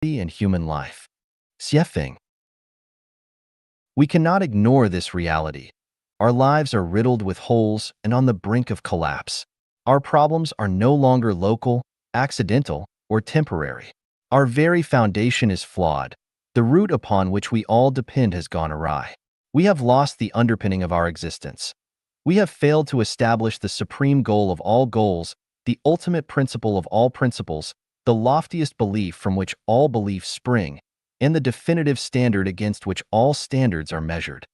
and human life. Xiefeng. We cannot ignore this reality. Our lives are riddled with holes and on the brink of collapse. Our problems are no longer local, accidental, or temporary. Our very foundation is flawed. The root upon which we all depend has gone awry. We have lost the underpinning of our existence. We have failed to establish the supreme goal of all goals, the ultimate principle of all principles, the loftiest belief from which all beliefs spring, and the definitive standard against which all standards are measured.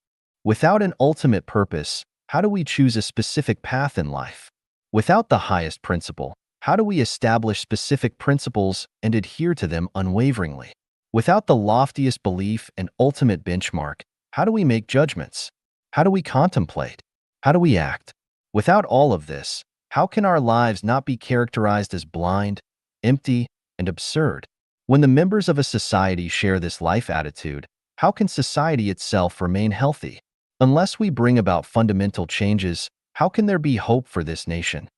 Without an ultimate purpose, how do we choose a specific path in life? Without the highest principle, how do we establish specific principles and adhere to them unwaveringly? Without the loftiest belief and ultimate benchmark, how do we make judgments? How do we contemplate? How do we act? Without all of this, how can our lives not be characterized as blind, empty, and absurd? When the members of a society share this life attitude, how can society itself remain healthy? Unless we bring about fundamental changes, how can there be hope for this nation?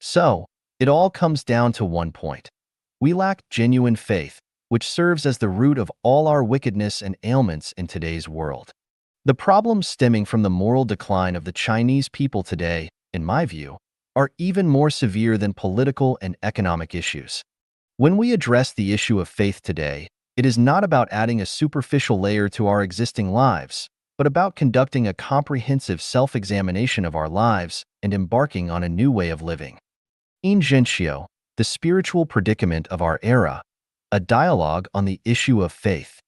So, it all comes down to one point. We lack genuine faith, which serves as the root of all our wickedness and ailments in today's world. The problems stemming from the moral decline of the Chinese people today, in my view, are even more severe than political and economic issues. When we address the issue of faith today, it is not about adding a superficial layer to our existing lives, but about conducting a comprehensive self-examination of our lives and embarking on a new way of living. In Zhenxiu, the spiritual predicament of our era, a dialogue on the issue of faith.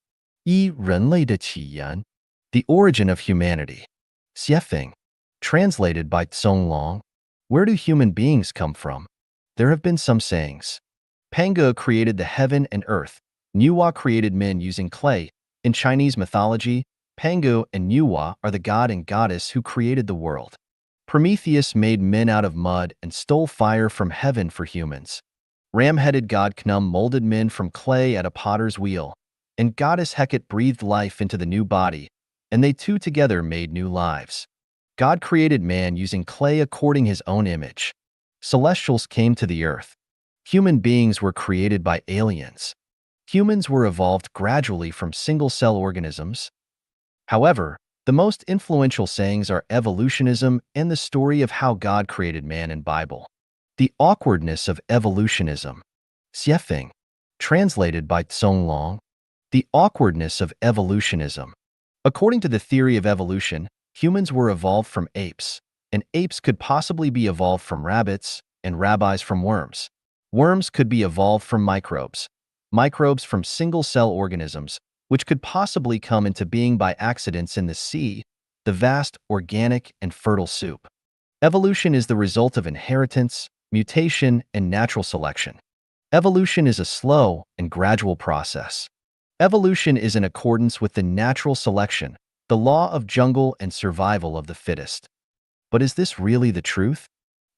人类的起源, the origin of humanity. Xiefeng, translated by Tsong Long. Where do human beings come from? There have been some sayings. Pange created the heaven and earth. Nuwa created men using clay. In Chinese mythology, Pangu and Nuwa are the god and goddess who created the world. Prometheus made men out of mud and stole fire from heaven for humans. Ram-headed god Khnum molded men from clay at a potter's wheel, and goddess Hecate breathed life into the new body, and they two together made new lives. God created man using clay according his own image. Celestials came to the earth. Human beings were created by aliens. Humans were evolved gradually from single-cell organisms. However, the most influential sayings are evolutionism and the story of how God created man in Bible. The awkwardness of evolutionism. Xiefeng, translated by Tsong Long. The awkwardness of evolutionism. According to the theory of evolution, humans were evolved from apes, and apes could possibly be evolved from rabbits, and rabbis from worms. Worms could be evolved from microbes. Microbes from single-cell organisms, which could possibly come into being by accidents in the sea, the vast, organic, and fertile soup. Evolution is the result of inheritance, mutation, and natural selection. Evolution is a slow and gradual process. Evolution is in accordance with the natural selection, the law of jungle and survival of the fittest. But is this really the truth?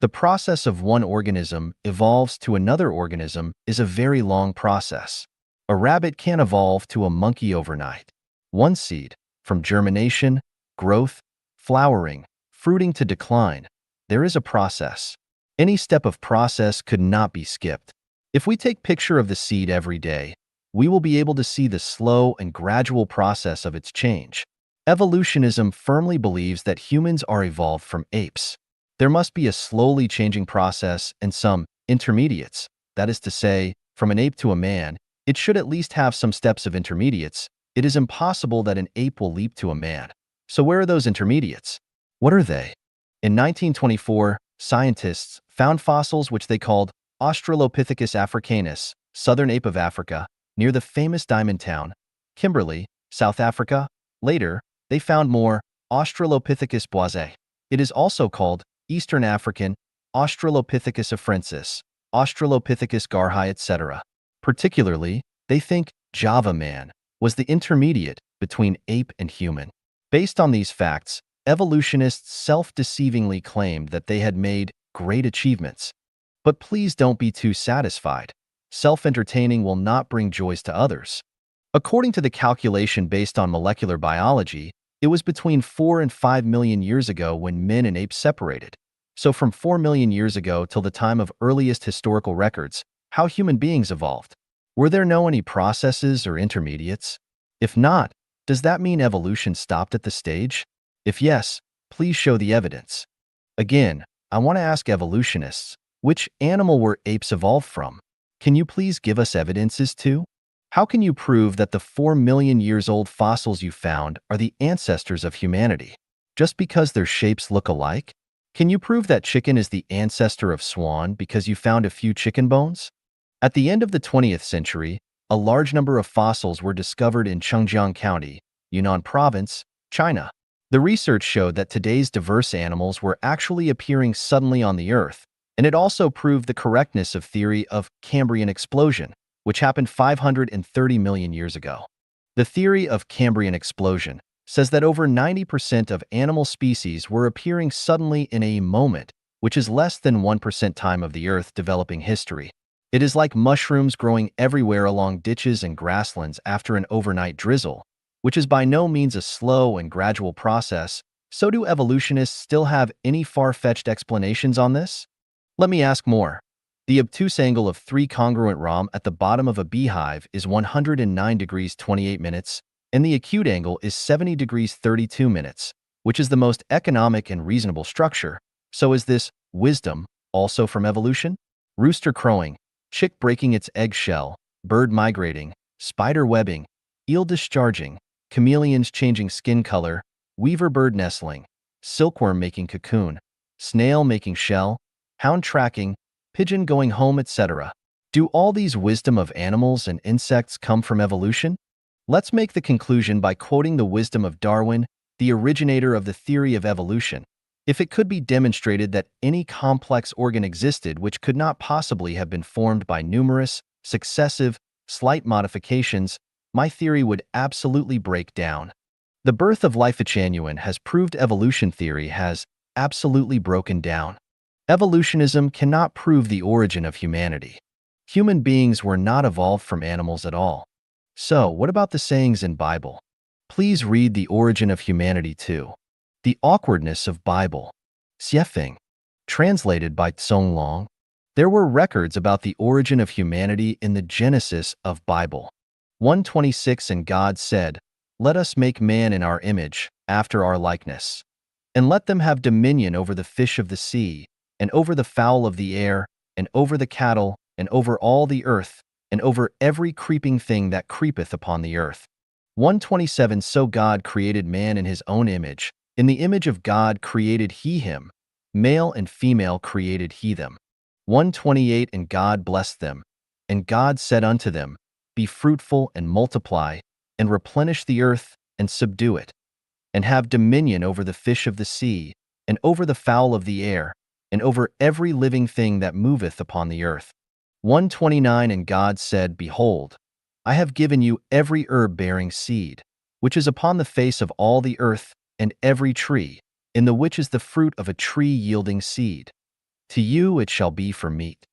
The process of one organism evolves to another organism is a very long process. A rabbit can't evolve to a monkey overnight. One seed, from germination, growth, flowering, fruiting to decline, there is a process. Any step of process could not be skipped. If we take picture of the seed every day, we will be able to see the slow and gradual process of its change. Evolutionism firmly believes that humans are evolved from apes. There must be a slowly changing process and some intermediates, that is to say, from an ape to a man, it should at least have some steps of intermediates. It is impossible that an ape will leap to a man. So where are those intermediates? What are they? In 1924, scientists found fossils which they called Australopithecus africanus, southern ape of Africa, near the famous diamond town, Kimberley, South Africa. Later, they found more Australopithecus boisé. It is also called Eastern African, Australopithecus afrensis, Australopithecus garhi, etc. Particularly, they think Java man was the intermediate between ape and human. Based on these facts, evolutionists self-deceivingly claimed that they had made great achievements. But please don't be too satisfied. Self-entertaining will not bring joys to others. According to the calculation based on molecular biology, it was between 4 and 5 million years ago when men and apes separated. So from 4 million years ago till the time of earliest historical records, how human beings evolved. Were there no any processes or intermediates? If not, does that mean evolution stopped at the stage? If yes, please show the evidence. Again, I want to ask evolutionists, which animal were apes evolved from? Can you please give us evidences too? How can you prove that the 4 million years old fossils you found are the ancestors of humanity? Just because their shapes look alike? Can you prove that chicken is the ancestor of swan because you found a few chicken bones? At the end of the 20th century, a large number of fossils were discovered in Chengjiang County, Yunnan Province, China. The research showed that today's diverse animals were actually appearing suddenly on the Earth, and it also proved the correctness of theory of Cambrian explosion, which happened 530 million years ago. The theory of Cambrian explosion says that over 90% of animal species were appearing suddenly in a moment, which is less than 1% time of the Earth developing history. It is like mushrooms growing everywhere along ditches and grasslands after an overnight drizzle, which is by no means a slow and gradual process. So do evolutionists still have any far-fetched explanations on this? Let me ask more. The obtuse angle of 3 congruent ROM at the bottom of a beehive is 109 degrees 28 minutes, and the acute angle is 70 degrees 32 minutes, which is the most economic and reasonable structure. So is this wisdom also from evolution? Rooster crowing, chick breaking its egg shell, bird migrating, spider webbing, eel discharging, chameleons changing skin color, weaver bird nestling, silkworm making cocoon, snail making shell, hound tracking, pigeon going home, etc. Do all these wisdom of animals and insects come from evolution? Let's make the conclusion by quoting the wisdom of Darwin, the originator of the theory of evolution. If it could be demonstrated that any complex organ existed which could not possibly have been formed by numerous, successive, slight modifications, my theory would absolutely break down. The birth of life genuine has proved evolution theory has absolutely broken down. Evolutionism cannot prove the origin of humanity. Human beings were not evolved from animals at all. So, what about the sayings in Bible? Please read The Origin of Humanity too. The Awkwardness of Bible. Xiefeng. Translated by Tsong Long. There were records about the origin of humanity in the Genesis of Bible. 1:26 And God said, "Let us make man in our image, after our likeness. And let them have dominion over the fish of the sea, and over the fowl of the air, and over the cattle, and over all the earth, and over every creeping thing that creepeth upon the earth." 1:27 So God created man in his own image. In the image of God created he him. Male and female created he them. 1:28 And God blessed them. And God said unto them, Be fruitful and multiply, and replenish the earth, and subdue it, and have dominion over the fish of the sea, and over the fowl of the air, and over every living thing that moveth upon the earth. 1:29 And God said, Behold, I have given you every herb bearing seed, which is upon the face of all the earth, and every tree, in the which is the fruit of a tree yielding seed. To you it shall be for meat.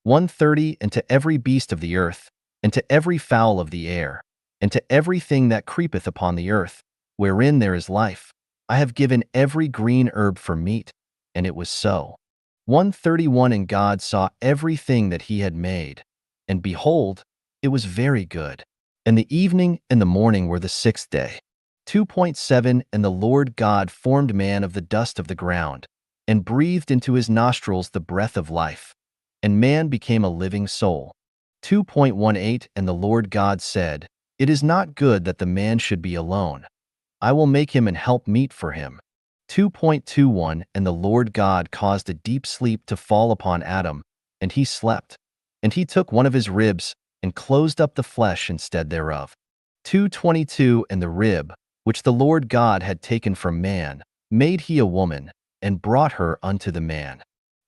1:30 And to every beast of the earth, and to every fowl of the air, and to everything that creepeth upon the earth, wherein there is life, I have given every green herb for meat. And it was so. 1:31 And God saw everything that he had made, and behold, it was very good. And the evening and the morning were the 6th day. 2.7 And the Lord God formed man of the dust of the ground, and breathed into his nostrils the breath of life, and man became a living soul. 2.18 And the Lord God said, It is not good that the man should be alone. I will make him an help meet for him. 2.21 And the Lord God caused a deep sleep to fall upon Adam, and he slept. And he took one of his ribs, and closed up the flesh instead thereof. 2.22 And the rib, which the Lord God had taken from man, made he a woman, and brought her unto the man.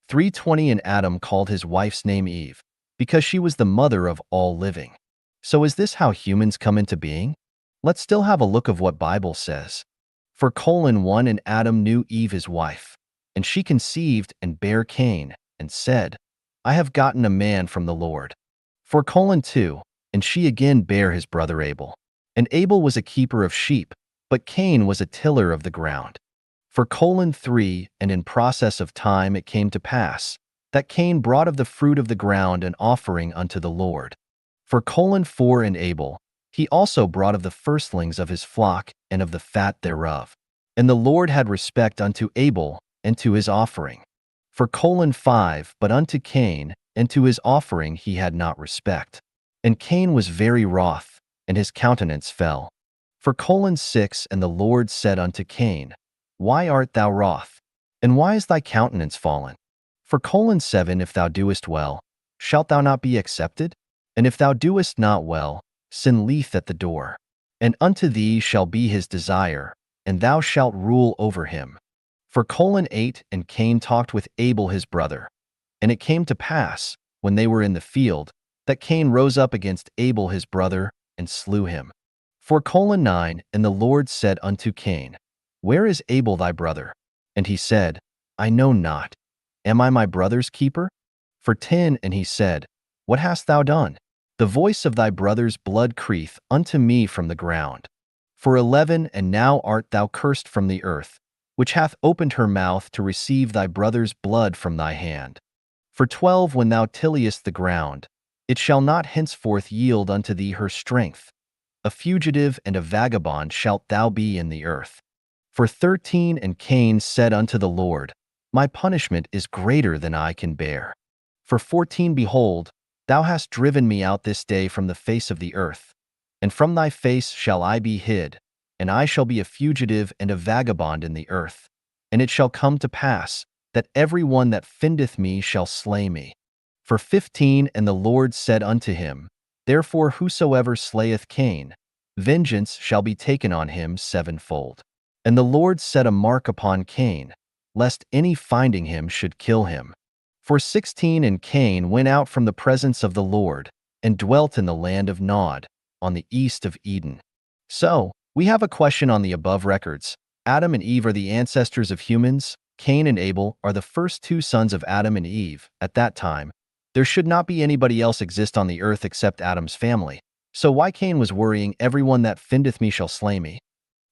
3.20 And Adam called his wife's name Eve, because she was the mother of all living. So is this how humans come into being? Let's still have a look of what Bible says. For 1 And Adam knew Eve his wife, and she conceived and bare Cain, and said, I have gotten a man from the Lord. For 2 And she again bare his brother Abel. And Abel was a keeper of sheep, but Cain was a tiller of the ground. For 3 And in process of time it came to pass, that Cain brought of the fruit of the ground an offering unto the Lord. For 4 and Abel, he also brought of the firstlings of his flock and of the fat thereof. And the Lord had respect unto Abel and to his offering. For 5, but unto Cain and to his offering he had not respect. And Cain was very wroth, and his countenance fell. For 6, and the Lord said unto Cain, Why art thou wroth? And why is thy countenance fallen? For 7, if thou doest well, shalt thou not be accepted? And if thou doest not well, sin lieth at the door. And unto thee shall be his desire, and thou shalt rule over him. For 8, and Cain talked with Abel his brother. And it came to pass, when they were in the field, that Cain rose up against Abel his brother, and slew him. For 9, and the Lord said unto Cain, Where is Abel thy brother? And he said, I know not. Am I my brother's keeper? For 10, and he said, What hast thou done? The voice of thy brother's blood crieth unto me from the ground. For 11, and now art thou cursed from the earth, which hath opened her mouth to receive thy brother's blood from thy hand. For 12, when thou tillest the ground, it shall not henceforth yield unto thee her strength. A fugitive and a vagabond shalt thou be in the earth. For 13, and Cain said unto the Lord, My punishment is greater than I can bear. For 14, behold, thou hast driven me out this day from the face of the earth, and from thy face shall I be hid, and I shall be a fugitive and a vagabond in the earth. And it shall come to pass, that every one that findeth me shall slay me. For 15, and the Lord said unto him, Therefore whosoever slayeth Cain, vengeance shall be taken on him sevenfold. And the Lord set a mark upon Cain, lest any finding him should kill him. For 16, and Cain went out from the presence of the Lord, and dwelt in the land of Nod, on the east of Eden. So, we have a question on the above records. Adam and Eve are the ancestors of humans. Cain and Abel are the first two sons of Adam and Eve. At that time, there should not be anybody else exist on the earth except Adam's family. So why Cain was worrying, Everyone that findeth me shall slay me?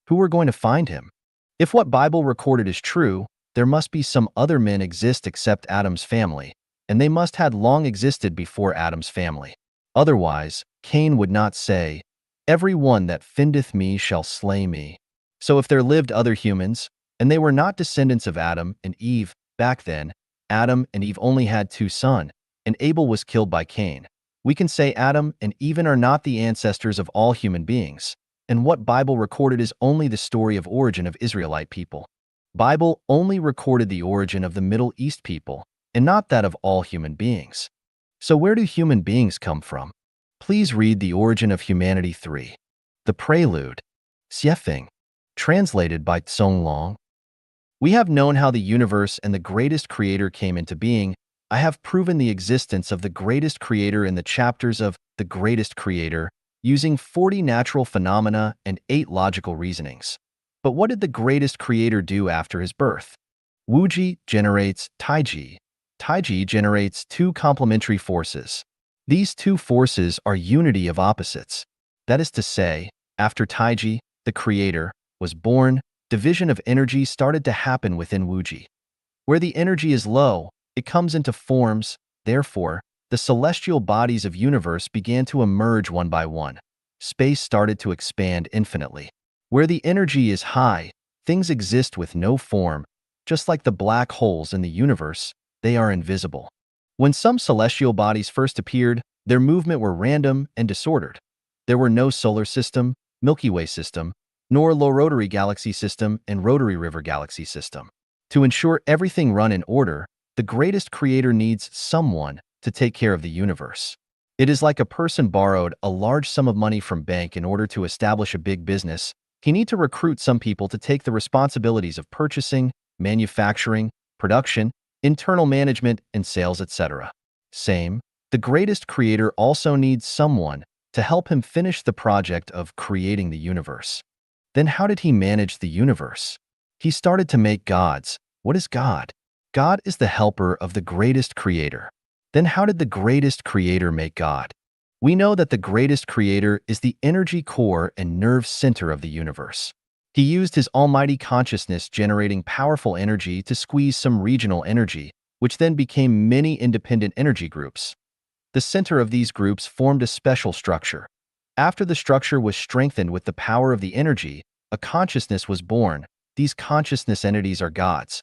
Who were going to find him? If what Bible recorded is true, there must be some other men exist except Adam's family, and they must had long existed before Adam's family. Otherwise, Cain would not say, Every one that findeth me shall slay me. So if there lived other humans, and they were not descendants of Adam and Eve, back then, Adam and Eve only had two sons, and Abel was killed by Cain. We can say Adam and Eve are not the ancestors of all human beings, and what Bible recorded is only the story of origin of Israelite people. Bible only recorded the origin of the Middle East people, and not that of all human beings. So where do human beings come from? Please read The Origin of Humanity 3. The Prelude. Xiefeng. Translated by Tsong Long. We have known how the universe and the greatest creator came into being. I have proven the existence of the greatest creator in the chapters of The Greatest Creator, using 40 natural phenomena and 8 logical reasonings. But what did the greatest creator do after his birth? Wuji generates Taiji. Taiji generates two complementary forces. These two forces are unity of opposites. That is to say, after Taiji, the creator, was born, division of energy started to happen within Wuji. Where the energy is low, it comes into forms. Therefore, the celestial bodies of universe began to emerge one by one. Space started to expand infinitely. Where the energy is high, things exist with no form. Just like the black holes in the universe, they are invisible. When some celestial bodies first appeared, their movement were random and disordered. There were no solar system, Milky Way system, nor low rotary galaxy system and rotary river galaxy system. To ensure everything run in order, the greatest creator needs someone to take care of the universe. It is like a person borrowed a large sum of money from bank in order to establish a big business. He need to recruit some people to take the responsibilities of purchasing, manufacturing, production, internal management, and sales, etc. Same, the greatest creator also needs someone to help him finish the project of creating the universe. Then how did he manage the universe? He started to make gods. What is God? God is the helper of the greatest creator. Then how did the greatest creator make God? We know that the greatest creator is the energy core and nerve center of the universe. He used his almighty consciousness generating powerful energy to squeeze some regional energy, which then became many independent energy groups. The center of these groups formed a special structure. After the structure was strengthened with the power of the energy, a consciousness was born. These consciousness entities are gods.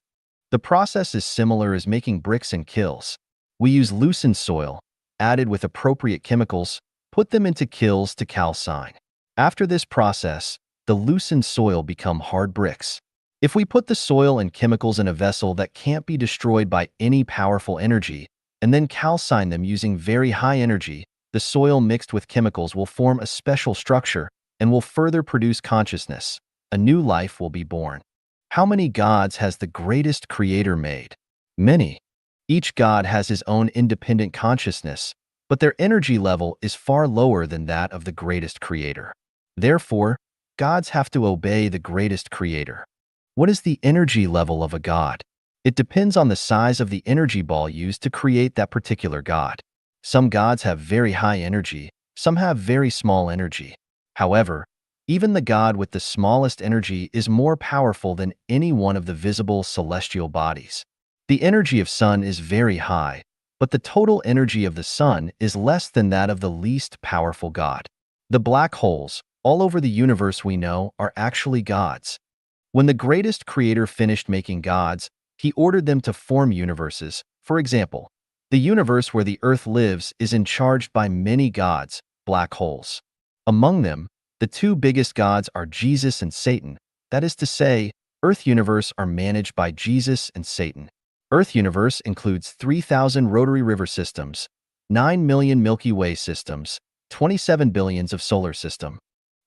The process is similar as making bricks and kilns. We use loosened soil, added with appropriate chemicals, put them into kilns to calcine. After this process, the loosened soil become hard bricks. If we put the soil and chemicals in a vessel that can't be destroyed by any powerful energy, and then calcine them using very high energy, the soil mixed with chemicals will form a special structure and will further produce consciousness. A new life will be born. How many gods has the greatest creator made? Many. Each god has his own independent consciousness, but their energy level is far lower than that of the greatest creator. Therefore, gods have to obey the greatest creator. What is the energy level of a god? It depends on the size of the energy ball used to create that particular god. Some gods have very high energy, some have very small energy. However, even the god with the smallest energy is more powerful than any one of the visible celestial bodies. The energy of sun is very high, but the total energy of the sun is less than that of the least powerful god. The black holes, all over the universe we know, are actually gods. When the greatest creator finished making gods, he ordered them to form universes. For example, the universe where the earth lives is charged by many gods, black holes. Among them, the two biggest gods are Jesus and Satan. That is to say, Earth universe are managed by Jesus and Satan. Earth universe includes 3,000 rotary river systems, 9 million Milky Way systems, 27 billions of solar system.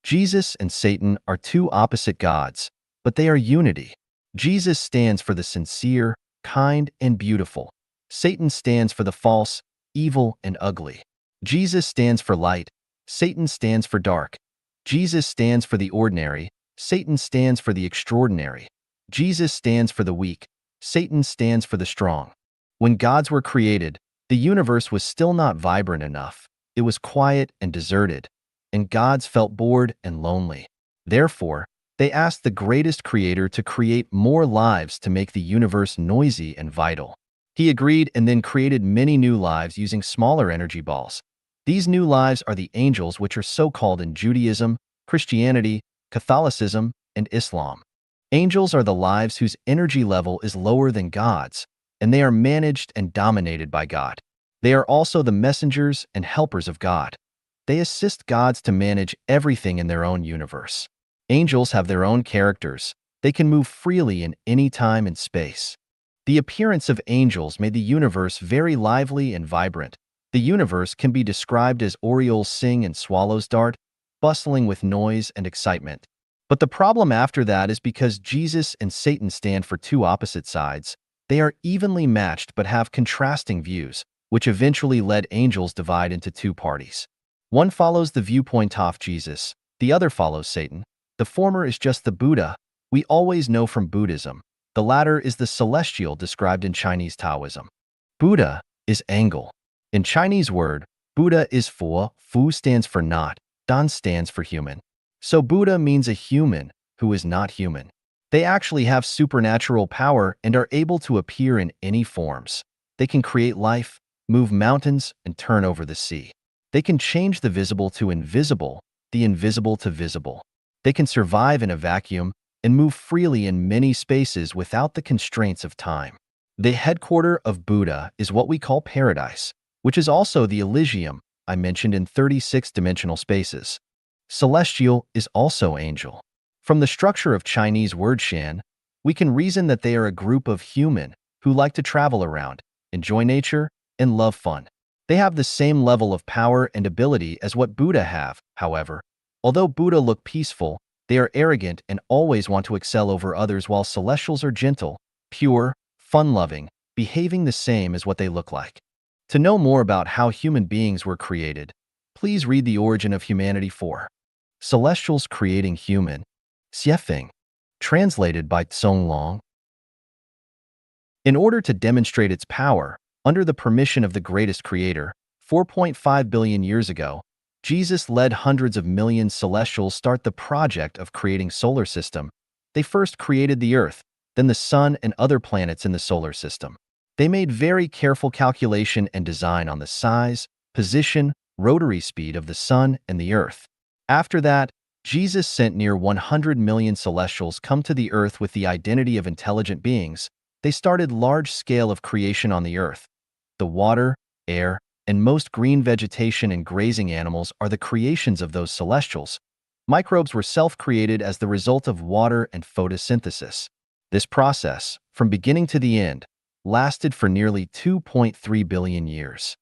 Jesus and Satan are two opposite gods, but they are unity. Jesus stands for the sincere, kind, and beautiful. Satan stands for the false, evil, and ugly. Jesus stands for light. Satan stands for dark. Jesus stands for the ordinary. Satan stands for the extraordinary. Jesus stands for the weak. Satan stands for the strong. When gods were created, the universe was still not vibrant enough. It was quiet and deserted, and gods felt bored and lonely. Therefore, they asked the greatest creator to create more lives to make the universe noisy and vital. He agreed and then created many new lives using smaller energy balls. These new lives are the angels, which are so called in Judaism, Christianity, Catholicism, and Islam. Angels are the lives whose energy level is lower than God's, and they are managed and dominated by God. They are also the messengers and helpers of God. They assist gods to manage everything in their own universe. Angels have their own characters. They can move freely in any time and space. The appearance of angels made the universe very lively and vibrant. The universe can be described as orioles sing and swallows dart, bustling with noise and excitement. But the problem after that is because Jesus and Satan stand for two opposite sides. They are evenly matched but have contrasting views, which eventually led angels divide into two parties. One follows the viewpoint of Jesus, the other follows Satan. The former is just the Buddha we always know from Buddhism. The latter is the celestial described in Chinese Taoism. Buddha is Angle. In Chinese word, Buddha is Fu stands for not, Dan stands for human. So Buddha means a human who is not human. They actually have supernatural power and are able to appear in any forms. They can create life, move mountains, and turn over the sea. They can change the visible to invisible, the invisible to visible. They can survive in a vacuum and move freely in many spaces without the constraints of time. The headquarter of Buddha is what we call paradise, which is also the Elysium I mentioned in 36-dimensional spaces. Celestial is also angel. From the structure of Chinese word Shan, we can reason that they are a group of human who like to travel around, enjoy nature, and love fun. They have the same level of power and ability as what Buddha have, however. Although Buddha look peaceful, they are arrogant and always want to excel over others, while celestials are gentle, pure, fun-loving, behaving the same as what they look like. To know more about how human beings were created, please read The Origin of Humanity 4. Celestials Creating Human. Xiefeng. Translated by Tsong Long. In order to demonstrate its power, under the permission of the greatest creator, 4.5 billion years ago, Jesus led hundreds of millions celestials start the project of creating solar system. They first created the Earth, then the Sun and other planets in the solar system. They made very careful calculation and design on the size, position, rotary speed of the sun and the earth. After that, Jesus sent near 100 million celestials come to the earth with the identity of intelligent beings. They started large scale of creation on the earth. The water, air, and most green vegetation and grazing animals are the creations of those celestials. Microbes were self-created as the result of water and photosynthesis. This process, from beginning to the end, lasted for nearly 2.3 billion years.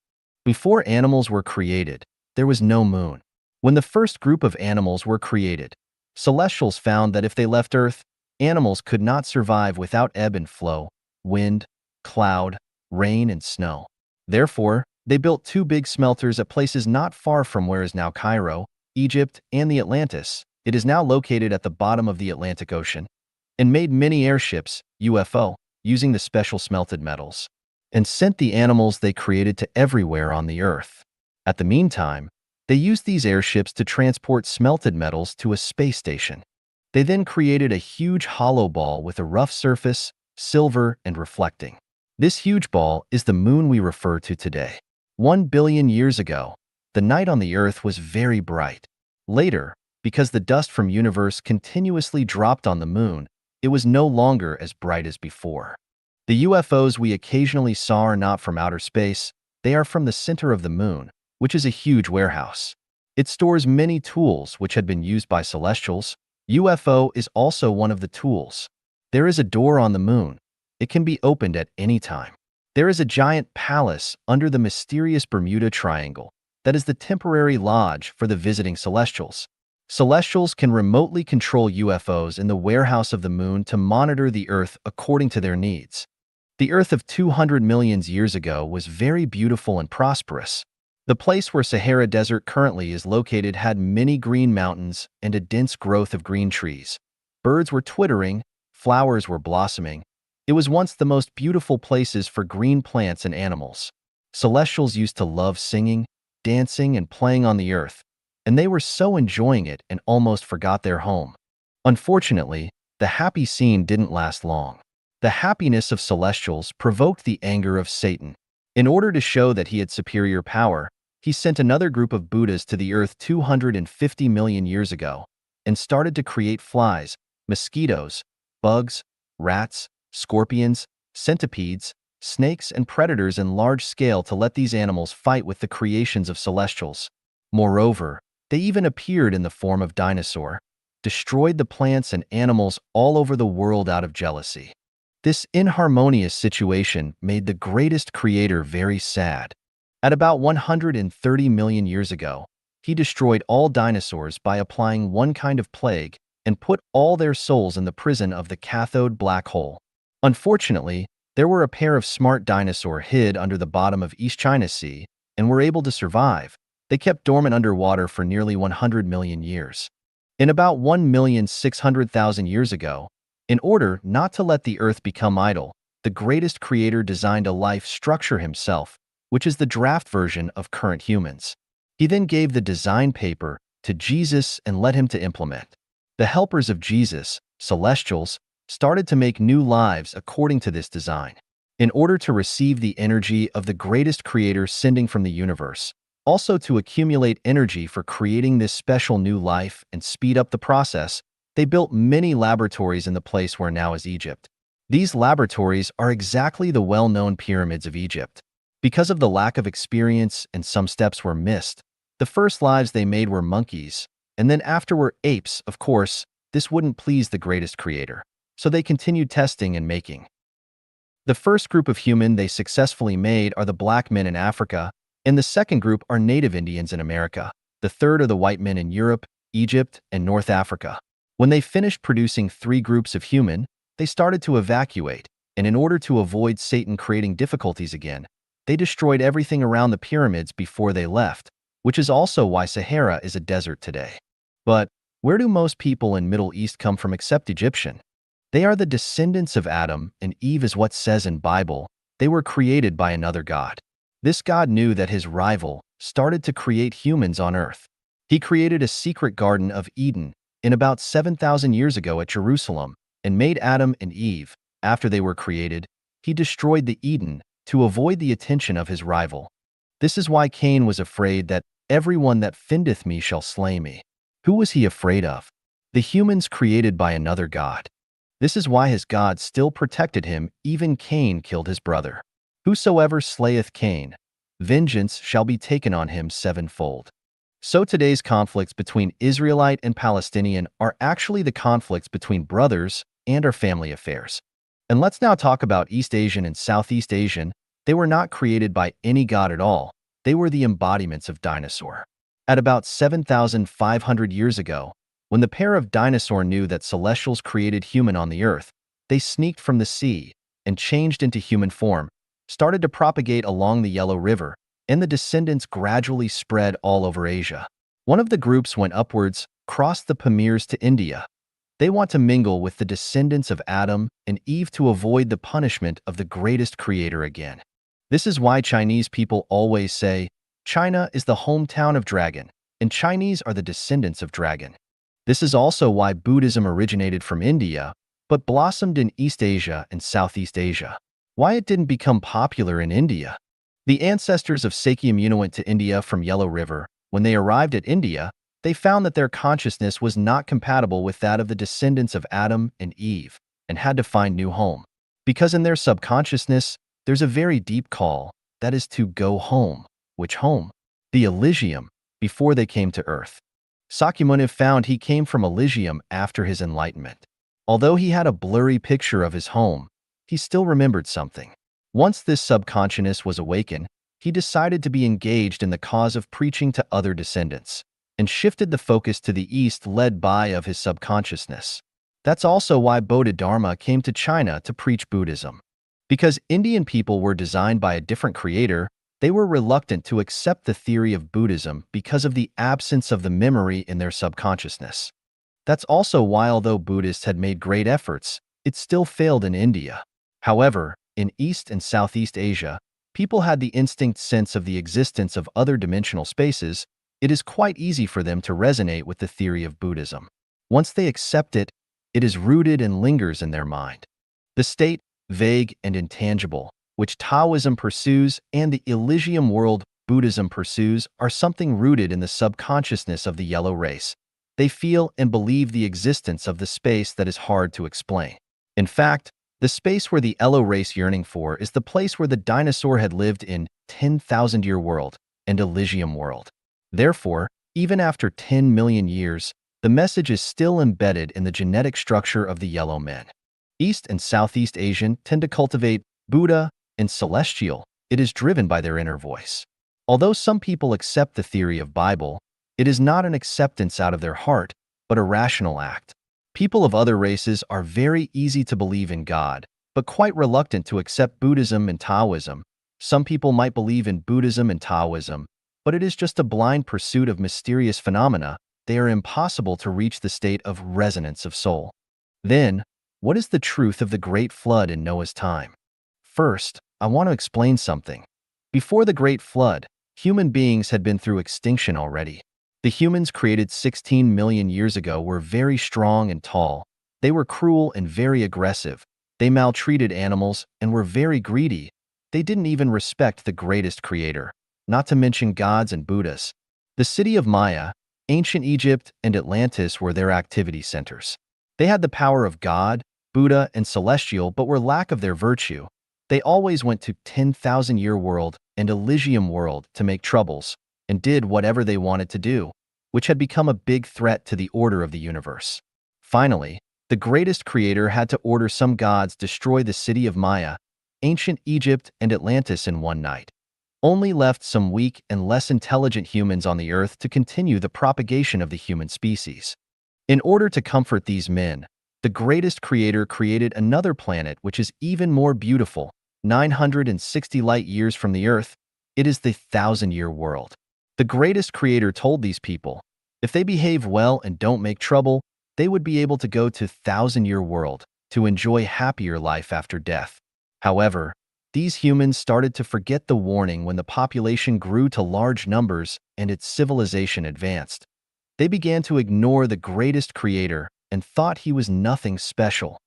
Before animals were created, there was no moon. When the first group of animals were created, celestials found that if they left Earth, animals could not survive without ebb and flow, wind, cloud, rain, and snow. Therefore, they built two big smelters at places not far from where is now Cairo, Egypt, and the Atlantis. It is now located at the bottom of the Atlantic Ocean, and made many airships, UFO, using the special smelted metals, and sent the animals they created to everywhere on the Earth. At the meantime, they used these airships to transport smelted metals to a space station. They then created a huge hollow ball with a rough surface, silver, and reflecting. This huge ball is the moon we refer to today. 1 billion years ago, the night on the Earth was very bright. Later, because the dust from universe continuously dropped on the moon, it was no longer as bright as before. The UFOs we occasionally saw are not from outer space, they are from the center of the moon, which is a huge warehouse. It stores many tools which had been used by celestials. UFO is also one of the tools. There is a door on the moon. It can be opened at any time. There is a giant palace under the mysterious Bermuda Triangle that is the temporary lodge for the visiting celestials. Celestials can remotely control UFOs in the warehouse of the moon to monitor the Earth according to their needs. The Earth of 200 million years ago was very beautiful and prosperous. The place where Sahara Desert currently is located had many green mountains and a dense growth of green trees. Birds were twittering, flowers were blossoming. It was once the most beautiful places for green plants and animals. Celestials used to love singing, dancing, and playing on the Earth, and they were so enjoying it and almost forgot their home. Unfortunately, the happy scene didn't last long. The happiness of celestials provoked the anger of Satan. In order to show that he had superior power, he sent another group of Buddhas to the Earth 250 million years ago and started to create flies, mosquitoes, bugs, rats, scorpions, centipedes, snakes, and predators in large scale to let these animals fight with the creations of celestials. Moreover, they even appeared in the form of dinosaur, destroyed the plants and animals all over the world out of jealousy. This inharmonious situation made the greatest creator very sad. At about 130 million years ago, he destroyed all dinosaurs by applying one kind of plague and put all their souls in the prison of the cathode black hole. Unfortunately, there were a pair of smart dinosaurs hid under the bottom of East China Sea and were able to survive. They kept dormant underwater for nearly 100 million years. In about 1,600,000 years ago, in order not to let the Earth become idle, the greatest creator designed a life structure himself, which is the draft version of current humans. He then gave the design paper to Jesus and led him to implement. The helpers of Jesus, celestials, started to make new lives according to this design. In order to receive the energy of the greatest creator sending from the universe, also to accumulate energy for creating this special new life and speed up the process, they built many laboratories in the place where now is Egypt. These laboratories are exactly the well-known pyramids of Egypt. Because of the lack of experience and some steps were missed, the first lives they made were monkeys, and then after were apes. Of course, this wouldn't please the greatest creator, so they continued testing and making. The first group of human they successfully made are the black men in Africa, and the second group are native Indians in America. The third are the white men in Europe, Egypt, and North Africa. When they finished producing 3 groups of human, they started to evacuate, and in order to avoid Satan creating difficulties again, they destroyed everything around the pyramids before they left, which is also why Sahara is a desert today. But where do most people in Middle East come from except Egyptian? They are the descendants of Adam and Eve, is what says in Bible. They were created by another God. This God knew that his rival started to create humans on earth. He created a secret Garden of Eden in about 7,000 years ago at Jerusalem and made Adam and Eve. After they were created, he destroyed the Eden to avoid the attention of his rival. This is why Cain was afraid that everyone that findeth me shall slay me. Who was he afraid of? The humans created by another god. This is why his God still protected him, even Cain killed his brother. Whosoever slayeth Cain, vengeance shall be taken on him sevenfold. So today's conflicts between Israelite and Palestinian are actually the conflicts between brothers and our family affairs. And let's now talk about East Asian and Southeast Asian. They were not created by any god at all. They were the embodiments of dinosaur. At about 7,500 years ago, when the pair of dinosaur knew that celestials created human on the earth, they sneaked from the sea and changed into human form, started to propagate along the Yellow River, and the descendants gradually spread all over Asia. One of the groups went upwards, crossed the Pamirs to India. They want to mingle with the descendants of Adam and Eve to avoid the punishment of the greatest creator again. This is why Chinese people always say, China is the hometown of dragon, and Chinese are the descendants of dragon. This is also why Buddhism originated from India, but blossomed in East Asia and Southeast Asia. Why it didn't become popular in India? The ancestors of Sakyamuni went to India from Yellow River. When they arrived at India, they found that their consciousness was not compatible with that of the descendants of Adam and Eve, and had to find new home. Because in their subconsciousness, there's a very deep call, that is to go home. Which home? The Elysium, before they came to Earth. Sakyamuni found he came from Elysium after his enlightenment. Although he had a blurry picture of his home, he still remembered something. Once this subconsciousness was awakened, he decided to be engaged in the cause of preaching to other descendants, and shifted the focus to the east led by of his subconsciousness. That's also why Bodhidharma came to China to preach Buddhism. Because Indian people were designed by a different creator, they were reluctant to accept the theory of Buddhism because of the absence of the memory in their subconsciousness. That's also why, although Buddhists had made great efforts, it still failed in India. However, in East and Southeast Asia, people had the instinct sense of the existence of other dimensional spaces. It is quite easy for them to resonate with the theory of Buddhism. Once they accept it, it is rooted and lingers in their mind. The state, vague and intangible, which Taoism pursues, and the Elysium world Buddhism pursues are something rooted in the subconsciousness of the yellow race. They feel and believe the existence of the space that is hard to explain. In fact, the space where the yellow race yearning for is the place where the dinosaur had lived in 10,000-year world and Elysium world. Therefore, even after 10 million years, the message is still embedded in the genetic structure of the yellow men. East and Southeast Asian tend to cultivate Buddha and celestial. It is driven by their inner voice. Although some people accept the theory of Bible, it is not an acceptance out of their heart, but a rational act. People of other races are very easy to believe in God, but quite reluctant to accept Buddhism and Taoism. Some people might believe in Buddhism and Taoism, but it is just a blind pursuit of mysterious phenomena. They are impossible to reach the state of resonance of soul. Then, what is the truth of the Great Flood in Noah's time? First, I want to explain something. Before the Great Flood, human beings had been through extinction already. The humans created 16 million years ago were very strong and tall. They were cruel and very aggressive. They maltreated animals and were very greedy. They didn't even respect the greatest creator, not to mention gods and Buddhas. The city of Maya, ancient Egypt, and Atlantis were their activity centers. They had the power of God, Buddha, and celestial, but were lack of their virtue. They always went to 10,000-year world and Elysium world to make troubles, and did whatever they wanted to do, which had become a big threat to the order of the universe. Finally, the greatest creator had to order some gods destroy the city of Maya, ancient Egypt, and Atlantis in one night. Only left some weak and less intelligent humans on the earth to continue the propagation of the human species. In order to comfort these men, the greatest creator created another planet which is even more beautiful, 960 light years from the earth. It is the 1,000-year world. The greatest creator told these people, if they behave well and don't make trouble, they would be able to go to 1,000-year world to enjoy happier life after death. However, these humans started to forget the warning when the population grew to large numbers and its civilization advanced. They began to ignore the greatest creator and thought he was nothing special.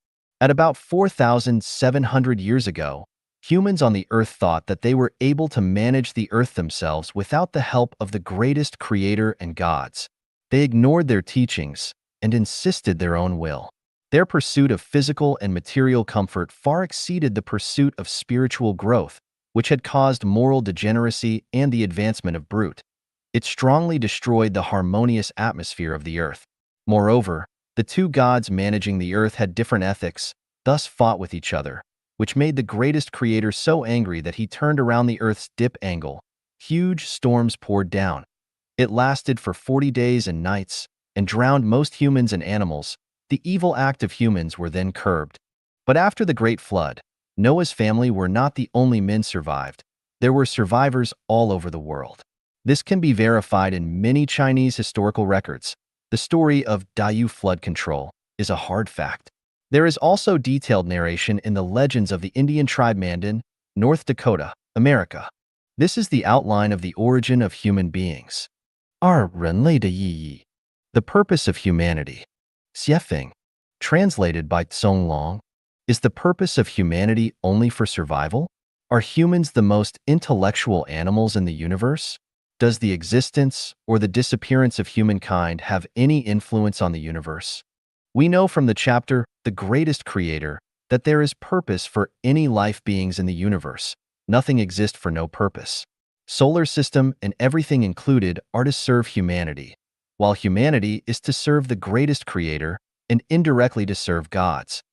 At about 4,700 years ago, Humans on the Earth thought that they were able to manage the Earth themselves without the help of the greatest creator and gods. They ignored their teachings and insisted their own will. Their pursuit of physical and material comfort far exceeded the pursuit of spiritual growth, which had caused moral degeneracy and the advancement of brute. It strongly destroyed the harmonious atmosphere of the Earth. Moreover, the two gods managing the Earth had different ethics, thus fought with each other, which made the greatest creator so angry that he turned around the Earth's dip angle. Huge storms poured down. It lasted for 40 days and nights and drowned most humans and animals. The evil act of humans were then curbed. But after the Great Flood, Noah's family were not the only men survived. There were survivors all over the world. This can be verified in many Chinese historical records. The story of Diyu flood control is a hard fact. There is also detailed narration in the legends of the Indian tribe Mandan, North Dakota, America. This is the outline of the origin of human beings. 二人类的意义 The purpose of humanity. Xiefeng, translated by Tsong Long, is the purpose of humanity only for survival? Are humans the most intellectual animals in the universe? Does the existence or the disappearance of humankind have any influence on the universe? We know from the chapter, The Greatest Creator, that there is purpose for any life beings in the universe. Nothing exists for no purpose. Solar system and everything included are to serve humanity, while humanity is to serve the greatest creator and indirectly to serve gods.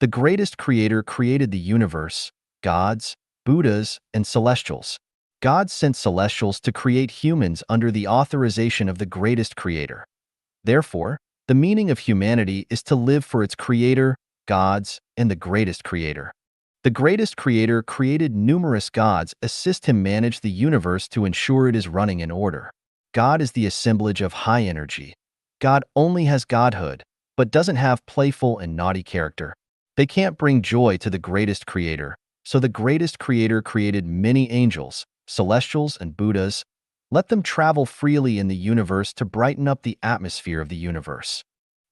The greatest creator created the universe, gods, Buddhas, and celestials. God sent celestials to create humans under the authorization of the greatest creator. Therefore, the meaning of humanity is to live for its creator, gods, and the greatest creator. The greatest creator created numerous gods assist him manage the universe to ensure it is running in order. God is the assemblage of high energy. God only has godhood, but doesn't have playful and naughty character. They can't bring joy to the greatest creator, so the greatest creator created many angels, celestials, and Buddhas. Let them travel freely in the universe to brighten up the atmosphere of the universe.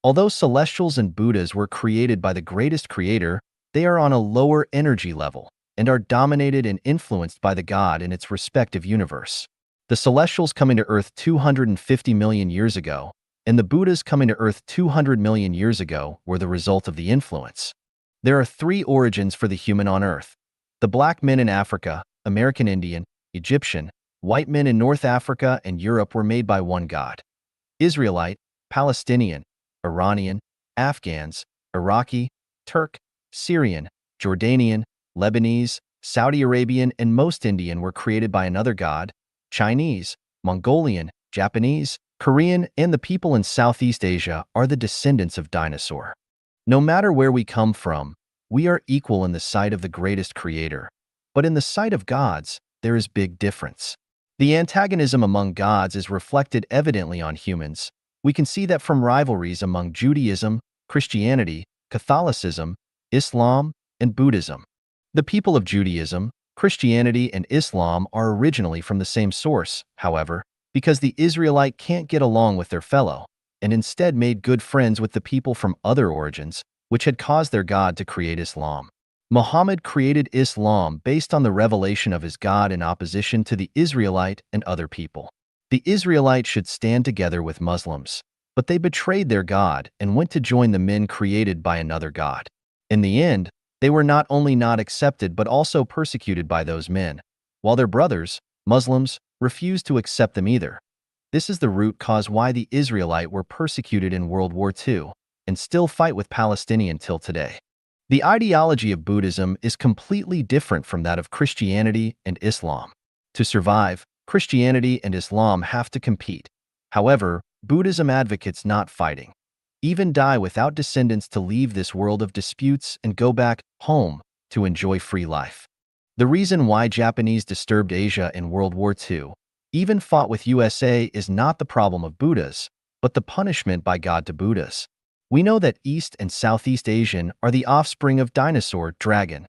Although celestials and Buddhas were created by the greatest creator, they are on a lower energy level and are dominated and influenced by the God in its respective universe. The celestials coming to Earth 250 million years ago, and the Buddhas coming to Earth 200 million years ago were the result of the influence. There are three origins for the human on Earth. The black men in Africa, American Indian, Egyptian, white men in North Africa and Europe were made by one God. Israelite, Palestinian, Iranian, Afghans, Iraqi, Turk, Syrian, Jordanian, Lebanese, Saudi Arabian, and most Indian were created by another God. Chinese, Mongolian, Japanese, Korean, and the people in Southeast Asia are the descendants of dinosaur. No matter where we come from, we are equal in the sight of the greatest creator. But in the sight of gods, there is big difference. The antagonism among gods is reflected evidently on humans. We can see that from rivalries among Judaism, Christianity, Catholicism, Islam, and Buddhism. The people of Judaism, Christianity, and Islam are originally from the same source, however, because the Israelite can't get along with their fellow, and instead made good friends with the people from other origins, which had caused their God to create Islam. Muhammad created Islam based on the revelation of his God in opposition to the Israelite and other people. The Israelites should stand together with Muslims, but they betrayed their God and went to join the men created by another God. In the end, they were not only not accepted but also persecuted by those men, while their brothers, Muslims, refused to accept them either. This is the root cause why the Israelite were persecuted in World War II and still fight with Palestinians till today. The ideology of Buddhism is completely different from that of Christianity and Islam. To survive, Christianity and Islam have to compete. However, Buddhism advocates not fighting. Even die without descendants to leave this world of disputes and go back home to enjoy free life. The reason why Japanese disturbed Asia in World War II, even fought with USA, is not the problem of Buddhas, but the punishment by God to Buddhas. We know that East and Southeast Asian are the offspring of dinosaur, dragon.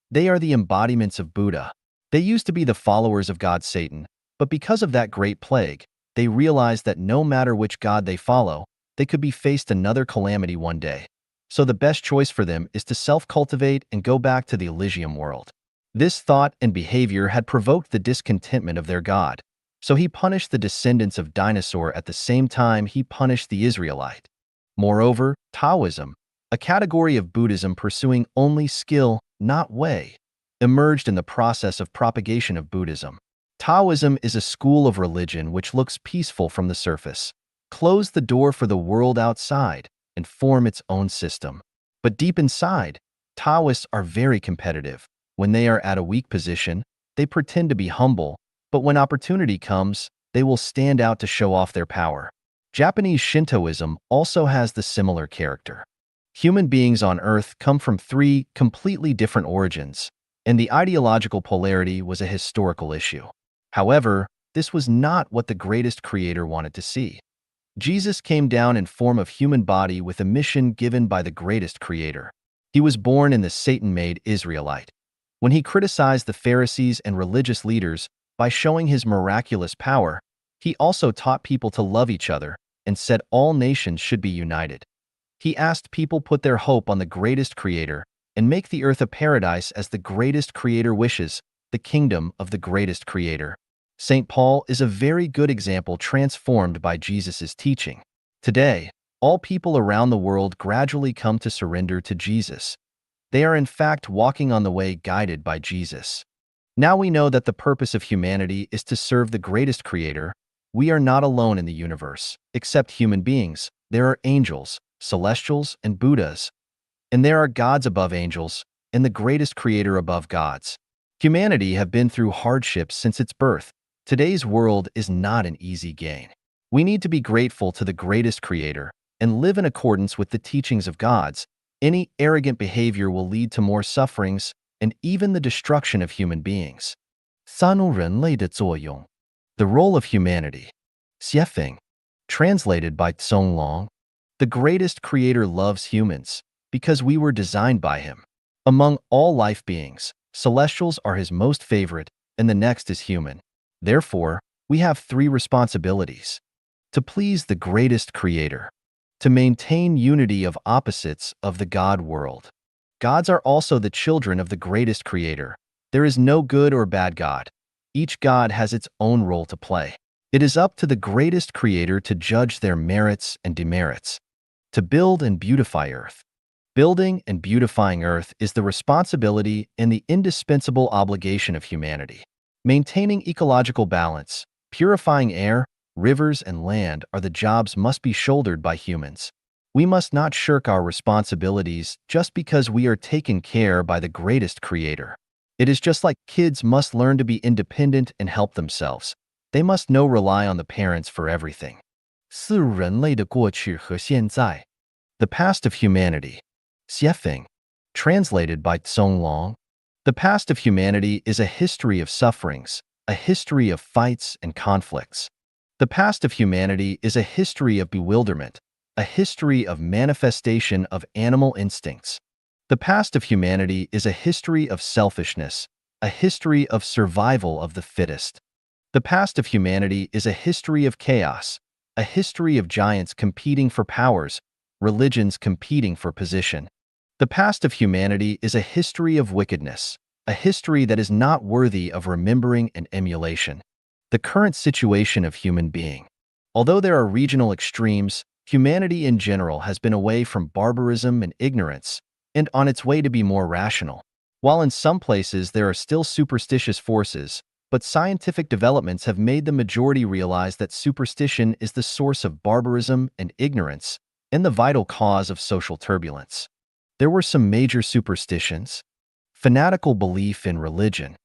They are the embodiments of Buddha. They used to be the followers of God Satan, but because of that great plague, they realized that no matter which god they follow, they could be faced another calamity one day. So the best choice for them is to self-cultivate and go back to the Elysium world. This thought and behavior had provoked the discontentment of their God, so he punished the descendants of dinosaur at the same time he punished the Israelite. Moreover, Taoism, a category of Buddhism pursuing only skill, not way, emerged in the process of propagation of Buddhism. Taoism is a school of religion which looks peaceful from the surface, close the door for the world outside, and form its own system. But deep inside, Taoists are very competitive. When they are at a weak position, they pretend to be humble, but when opportunity comes, they will stand out to show off their power. Japanese Shintoism also has the similar character. Human beings on Earth come from three completely different origins, and the ideological polarity was a historical issue. However, this was not what the greatest creator wanted to see. Jesus came down in form of human body with a mission given by the greatest creator. He was born in the Satan-made Israelite. When he criticized the Pharisees and religious leaders by showing his miraculous power, he also taught people to love each other and said all nations should be united. He asked people put their hope on the greatest creator and make the earth a paradise as the greatest creator wishes, the kingdom of the greatest creator. St. Paul is a very good example transformed by Jesus' teaching. Today, all people around the world gradually come to surrender to Jesus. They are in fact walking on the way guided by Jesus. Now we know that the purpose of humanity is to serve the greatest creator. We are not alone in the universe. Except human beings, there are angels, celestials, and Buddhas. And there are gods above angels, and the greatest creator above gods. Humanity have been through hardships since its birth. Today's world is not an easy gain. We need to be grateful to the greatest creator and live in accordance with the teachings of gods. Any arrogant behavior will lead to more sufferings and even the destruction of human beings. 三人类的作用 The role of humanity. 写法 Translated by Tsong Long. The greatest creator loves humans because we were designed by him. Among all life beings, celestials are his most favorite, and the next is human. Therefore, we have three responsibilities. To please the greatest creator. To maintain unity of opposites of the God world. Gods are also the children of the greatest creator. There is no good or bad God. Each God has its own role to play. It is up to the greatest creator to judge their merits and demerits. To build and beautify earth. Building and beautifying earth is the responsibility and the indispensable obligation of humanity. Maintaining ecological balance, purifying air, rivers, and land are the jobs must be shouldered by humans. We must not shirk our responsibilities just because we are taken care by the greatest creator. It is just like kids must learn to be independent and help themselves. They must know rely on the parents for everything. 四人类的过去和现在 The past of humanity. 写法 Translated by Tsong Long. The past of humanity is a history of sufferings, a history of fights and conflicts. The past of humanity is a history of bewilderment, a history of manifestation of animal instincts. The past of humanity is a history of selfishness, a history of survival of the fittest. The past of humanity is a history of chaos, a history of giants competing for powers, religions competing for position. The past of humanity is a history of wickedness, a history that is not worthy of remembering and emulation. The current situation of human being. Although there are regional extremes, humanity in general has been away from barbarism and ignorance, and on its way to be more rational. While in some places there are still superstitious forces, but scientific developments have made the majority realize that superstition is the source of barbarism and ignorance, and the vital cause of social turbulence. There were some major superstitions. Fanatical belief in religion.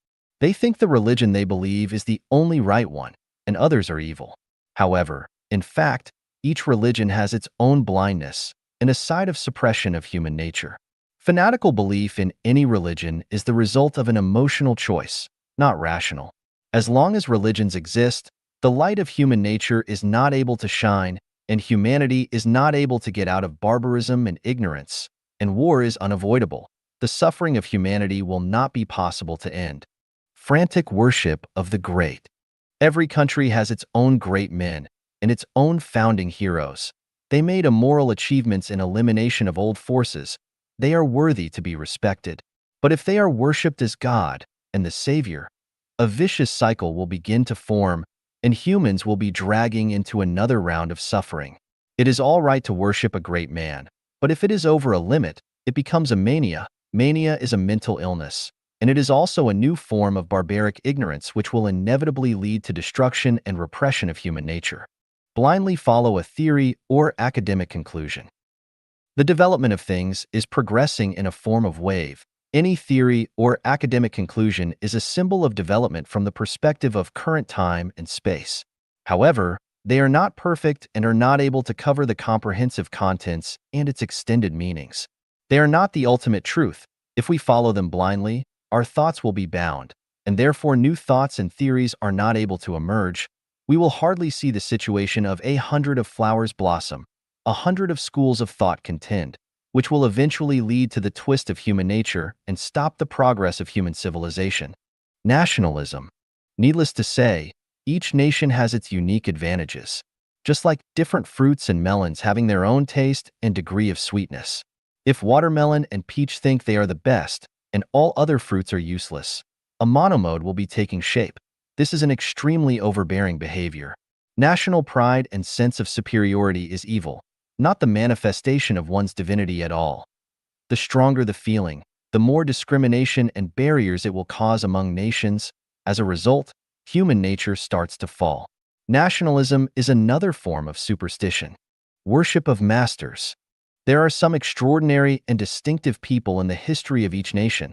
They think the religion they believe is the only right one, and others are evil. However, in fact, each religion has its own blindness and a side of suppression of human nature. Fanatical belief in any religion is the result of an emotional choice, not rational. As long as religions exist, the light of human nature is not able to shine, and humanity is not able to get out of barbarism and ignorance, and war is unavoidable. The suffering of humanity will not be possible to end. Frantic worship of the great. Every country has its own great men and its own founding heroes. They made immoral achievements in elimination of old forces. They are worthy to be respected. But if they are worshipped as God, and the savior, a vicious cycle will begin to form, and humans will be dragging into another round of suffering. It is all right to worship a great man, but if it is over a limit, it becomes a mania. Mania is a mental illness, and it is also a new form of barbaric ignorance which will inevitably lead to destruction and repression of human nature. Blindly follow a theory or academic conclusion. The development of things is progressing in a form of wave. Any theory or academic conclusion is a symbol of development from the perspective of current time and space. However, they are not perfect and are not able to cover the comprehensive contents and its extended meanings. They are not the ultimate truth. If we follow them blindly, our thoughts will be bound, and therefore new thoughts and theories are not able to emerge. We will hardly see the situation of 100 of flowers blossom, 100 of schools of thought contend, which will eventually lead to the twist of human nature and stop the progress of human civilization. Nationalism. Needless to say, each nation has its unique advantages, just like different fruits and melons having their own taste and degree of sweetness. If watermelon and peach think they are the best, and all other fruits are useless, a monomode will be taking shape. This is an extremely overbearing behavior. National pride and sense of superiority is evil, not the manifestation of one's divinity at all. The stronger the feeling, the more discrimination and barriers it will cause among nations. As a result, human nature starts to fall. Nationalism is another form of superstition. Worship of masters. There are some extraordinary and distinctive people in the history of each nation.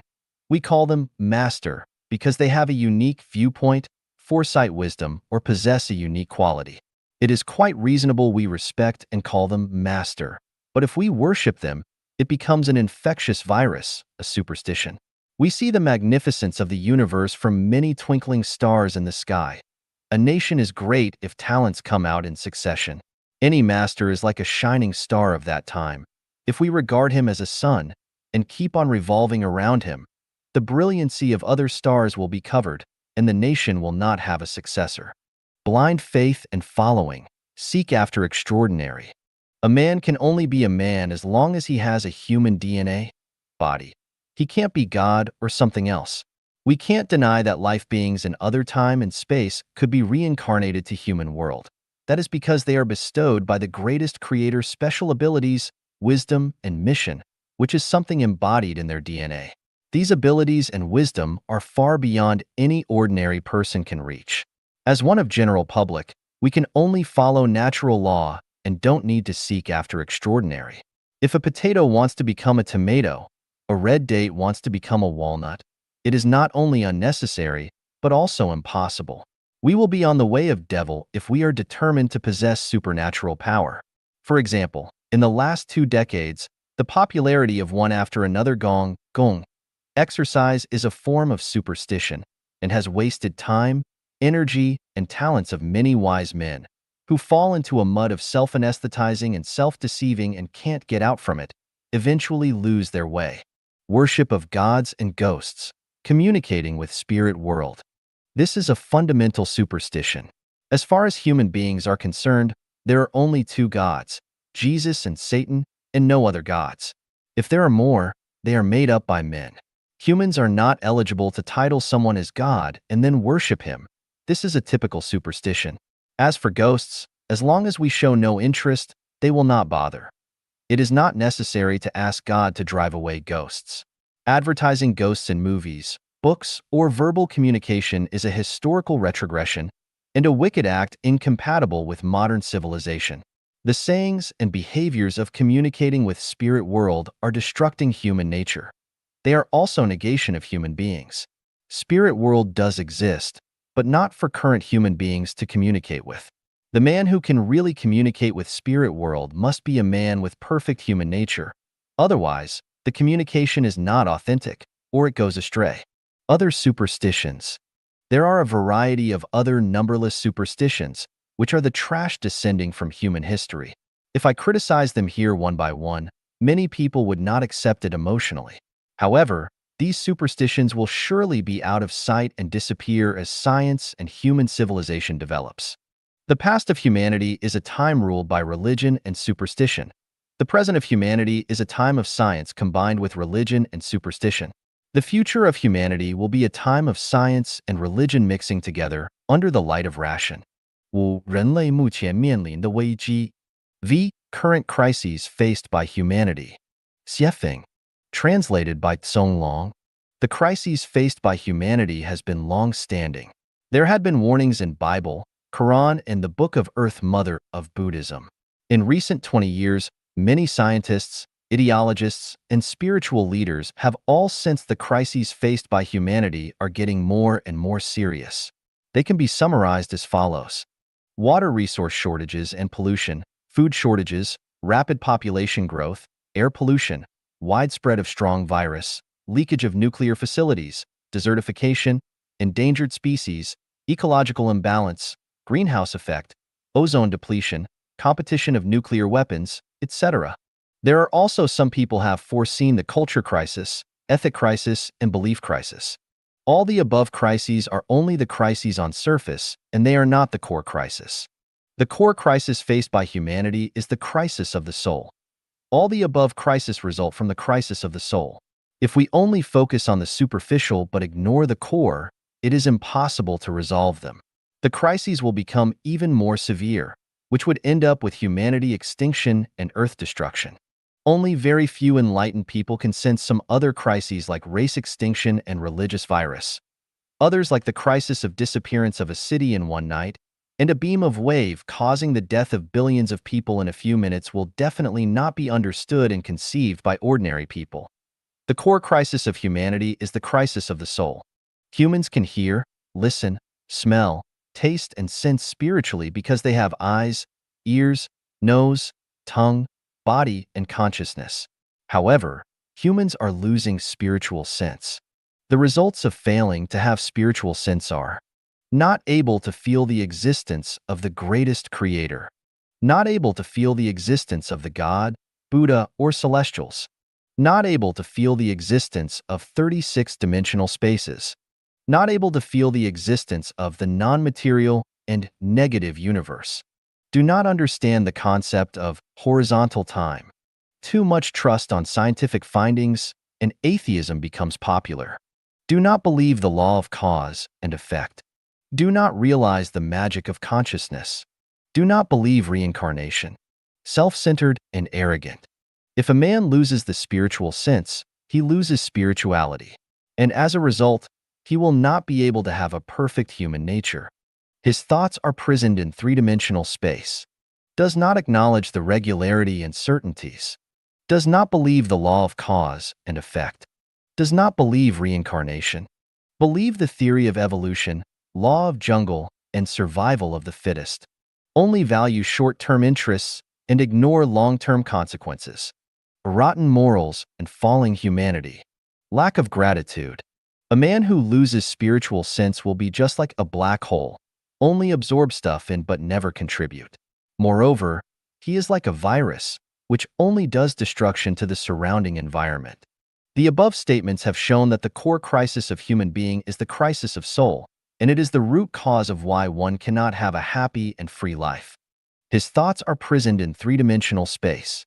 We call them master because they have a unique viewpoint, foresight, wisdom, or possess a unique quality. It is quite reasonable we respect and call them master, but if we worship them, it becomes an infectious virus, a superstition. We see the magnificence of the universe from many twinkling stars in the sky. A nation is great if talents come out in succession. Any master is like a shining star of that time. If we regard him as a sun and keep on revolving around him, the brilliancy of other stars will be covered, and the nation will not have a successor. Blind faith and following. Seek after extraordinary. A man can only be a man as long as he has a human DNA body. He can't be God or something else. We can't deny that life beings in other time and space could be reincarnated to human world. That is because they are bestowed by the greatest creator's special abilities, wisdom, and mission, which is something embodied in their DNA. These abilities and wisdom are far beyond any ordinary person can reach. As one of general public, we can only follow natural law and don't need to seek after extraordinary. If a potato wants to become a tomato, a red date wants to become a walnut, it is not only unnecessary, but also impossible. We will be on the way of devil if we are determined to possess supernatural power. For example, in the last 2 decades, the popularity of one after another gong exercise is a form of superstition and has wasted time, energy, and talents of many wise men who fall into a mud of self-anesthetizing and self-deceiving and can't get out from it, eventually lose their way. Worship of gods and ghosts. Communicating with spirit world. This is a fundamental superstition. As far as human beings are concerned, there are only 2 gods, Jesus and Satan, and no other gods. If there are more, they are made up by men. Humans are not eligible to title someone as God and then worship him. This is a typical superstition. As for ghosts, as long as we show no interest, they will not bother. It is not necessary to ask God to drive away ghosts. Advertising ghosts in movies, books, or verbal communication is a historical retrogression and a wicked act incompatible with modern civilization. The sayings and behaviors of communicating with spirit world are destructing human nature. They are also negation of human beings. Spirit world does exist, but not for current human beings to communicate with. The man who can really communicate with spirit world must be a man with perfect human nature. Otherwise, the communication is not authentic, or it goes astray. Other superstitions. There are a variety of other numberless superstitions, which are the trash descending from human history. If I criticize them here one by one, many people would not accept it emotionally. However, these superstitions will surely be out of sight and disappear as science and human civilization develops. The past of humanity is a time ruled by religion and superstition. The present of humanity is a time of science combined with religion and superstition. The future of humanity will be a time of science and religion mixing together under the light of ration. 五、人类目前面临的危机 V. Current crises faced by humanity. Xiefeng. Translated by Tsong Long. The crises faced by humanity has been long-standing. There had been warnings in Bible, Quran, and the Book of Earth Mother of Buddhism. In recent 20 years, many scientists, ideologists, and spiritual leaders have all sensed the crises faced by humanity are getting more and more serious. They can be summarized as follows. Water resource shortages and pollution, food shortages, rapid population growth, air pollution, widespread of strong virus, leakage of nuclear facilities, desertification, endangered species, ecological imbalance, greenhouse effect, ozone depletion, competition of nuclear weapons, etc. There are also some people have foreseen the culture crisis, ethic crisis, and belief crisis. All the above crises are only the crises on surface, and they are not the core crisis. The core crisis faced by humanity is the crisis of the soul. All the above crises result from the crisis of the soul. If we only focus on the superficial but ignore the core, it is impossible to resolve them. The crises will become even more severe, which would end up with humanity extinction and earth destruction. Only very few enlightened people can sense some other crises like race extinction and religious virus. Others like the crisis of disappearance of a city in one night, and a beam of wave causing the death of billions of people in a few minutes will definitely not be understood and conceived by ordinary people. The core crisis of humanity is the crisis of the soul. Humans can hear, listen, smell, taste, and sense spiritually because they have eyes, ears, nose, tongue, body, and consciousness. However, humans are losing spiritual sense. The results of failing to have spiritual sense are not able to feel the existence of the greatest creator, not able to feel the existence of the God, Buddha, or celestials, not able to feel the existence of 36-dimensional spaces, not able to feel the existence of the non-material and negative universe. Do not understand the concept of horizontal time. Too much trust on scientific findings, and atheism becomes popular. Do not believe the law of cause and effect. Do not realize the magic of consciousness. Do not believe reincarnation. Self-centered and arrogant. If a man loses the spiritual sense, he loses spirituality. And as a result, he will not be able to have a perfect human nature. His thoughts are prisoned in three-dimensional space. Does not acknowledge the regularity and certainties. Does not believe the law of cause and effect. Does not believe reincarnation. Believe the theory of evolution, law of jungle, and survival of the fittest. Only value short-term interests and ignore long-term consequences. Rotten morals and falling humanity. Lack of gratitude. A man who loses spiritual sense will be just like a black hole, only absorb stuff in but never contribute. Moreover, he is like a virus, which only does destruction to the surrounding environment. The above statements have shown that the core crisis of human being is the crisis of soul, and it is the root cause of why one cannot have a happy and free life. His thoughts are prisoned in three-dimensional space.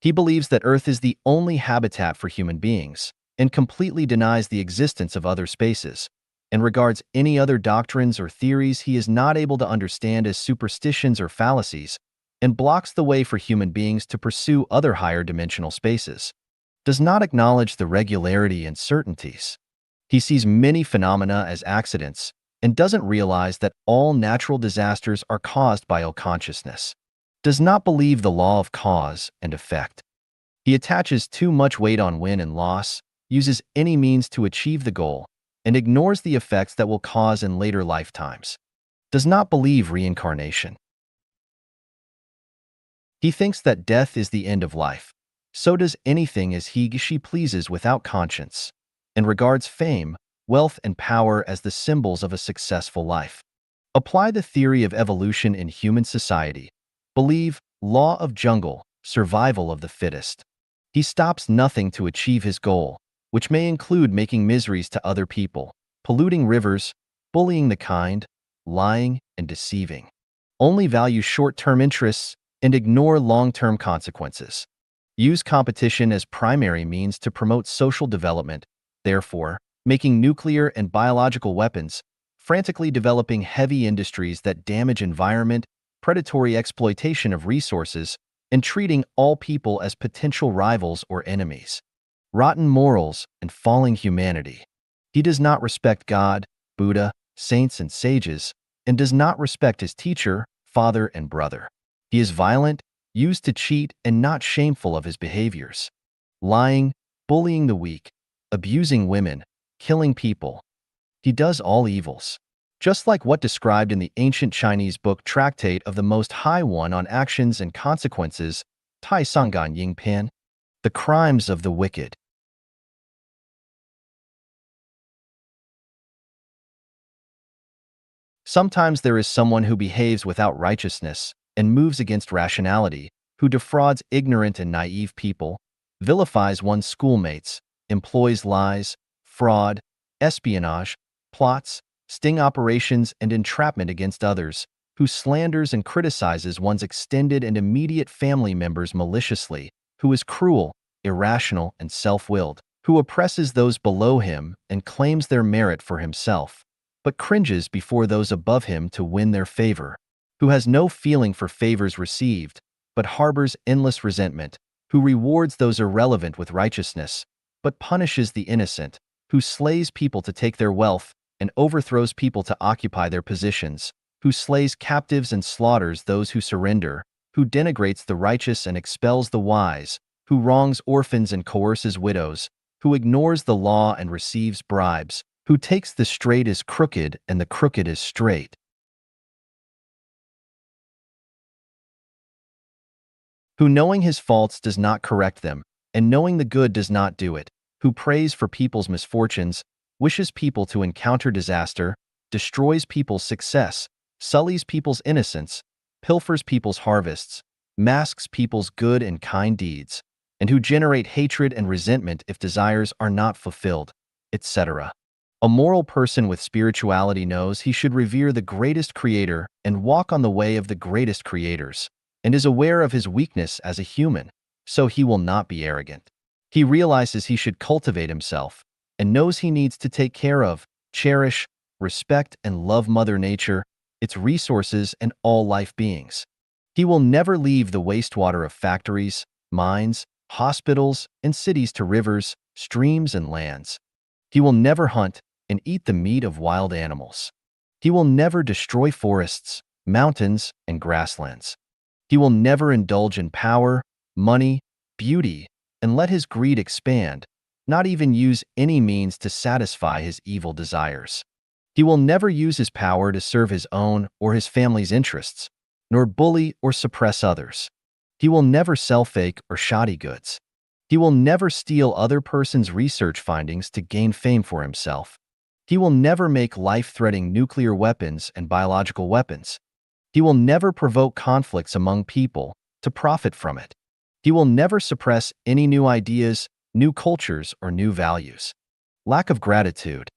He believes that Earth is the only habitat for human beings, and completely denies the existence of other spaces, and regards any other doctrines or theories he is not able to understand as superstitions or fallacies, and blocks the way for human beings to pursue other higher dimensional spaces. Does not acknowledge the regularity and certainties. He sees many phenomena as accidents, and doesn't realize that all natural disasters are caused by unconsciousness. Does not believe the law of cause and effect. He attaches too much weight on win and loss, uses any means to achieve the goal, and ignores the effects that will cause in later lifetimes. Does not believe reincarnation. He thinks that death is the end of life. So does anything as she pleases without conscience, and regards fame, wealth, and power as the symbols of a successful life. Apply the theory of evolution in human society. Believe law of jungle, survival of the fittest. He stops nothing to achieve his goal, which may include making miseries to other people, polluting rivers, bullying the kind, lying, and deceiving. Only value short-term interests and ignore long-term consequences. Use competition as primary means to promote social development therefore, making nuclear and biological weapons, frantically developing heavy industries that damage environment, predatory exploitation of resources, and treating all people as potential rivals or enemies. Rotten morals and falling humanity. He does not respect God, Buddha, saints and sages, and does not respect his teacher, father and brother. He is violent, used to cheat, and not shameful of his behaviors. Lying, bullying the weak, abusing women, killing people. He does all evils. Just like what described in the ancient Chinese book Tractate of the Most High One on Actions and Consequences, Tai Sangan Ying Pan, the crimes of the wicked. Sometimes there is someone who behaves without righteousness and moves against rationality, who defrauds ignorant and naive people, vilifies one's schoolmates, employs lies, fraud, espionage, plots, sting operations, and entrapment against others, who slanders and criticizes one's extended and immediate family members maliciously, who is cruel, irrational, and self-willed, who oppresses those below him and claims their merit for himself, but cringes before those above him to win their favor, who has no feeling for favors received, but harbors endless resentment, who rewards those irrelevant with righteousness, but punishes the innocent, who slays people to take their wealth and overthrows people to occupy their positions, who slays captives and slaughters those who surrender, who denigrates the righteous and expels the wise, who wrongs orphans and coerces widows, who ignores the law and receives bribes, who takes the straight as crooked and the crooked as straight, who knowing his faults does not correct them, and knowing the good does not do it, who prays for people's misfortunes, wishes people to encounter disaster, destroys people's success, sullies people's innocence, pilfers people's harvests, masks people's good and kind deeds, and who generate hatred and resentment if desires are not fulfilled, etc. A moral person with spirituality knows he should revere the greatest creator and walk on the way of the greatest creators, and is aware of his weakness as a human, so he will not be arrogant. He realizes he should cultivate himself, and knows he needs to take care of, cherish, respect, and love Mother Nature, its resources, and all life beings. He will never leave the wastewater of factories, mines, hospitals, and cities to rivers, streams, and lands. He will never hunt and eat the meat of wild animals. He will never destroy forests, mountains, and grasslands. He will never indulge in power, money, beauty, and let his greed expand, not even use any means to satisfy his evil desires. He will never use his power to serve his own or his family's interests, nor bully or suppress others. He will never sell fake or shoddy goods. He will never steal other person's research findings to gain fame for himself. He will never make life-threatening nuclear weapons and biological weapons. He will never provoke conflicts among people to profit from it. He will never suppress any new ideas, new cultures, or new values. Lack of gratitude.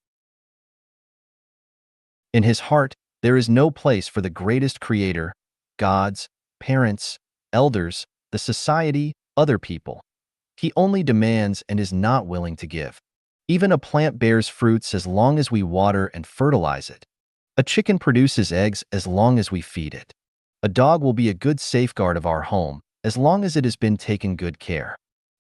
In his heart, there is no place for the greatest creator, gods, parents, elders, the society, other people. He only demands and is not willing to give. Even a plant bears fruits as long as we water and fertilize it. A chicken produces eggs as long as we feed it. A dog will be a good safeguard of our home as long as it has been taken good care.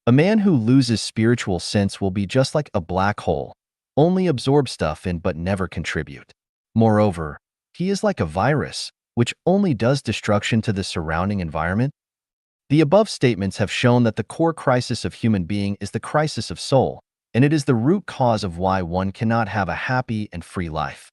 A man who loses spiritual sense will be just like a black hole, only absorb stuff in but never contribute. Moreover, he is like a virus, which only does destruction to the surrounding environment. The above statements have shown that the core crisis of human being is the crisis of soul, and it is the root cause of why one cannot have a happy and free life.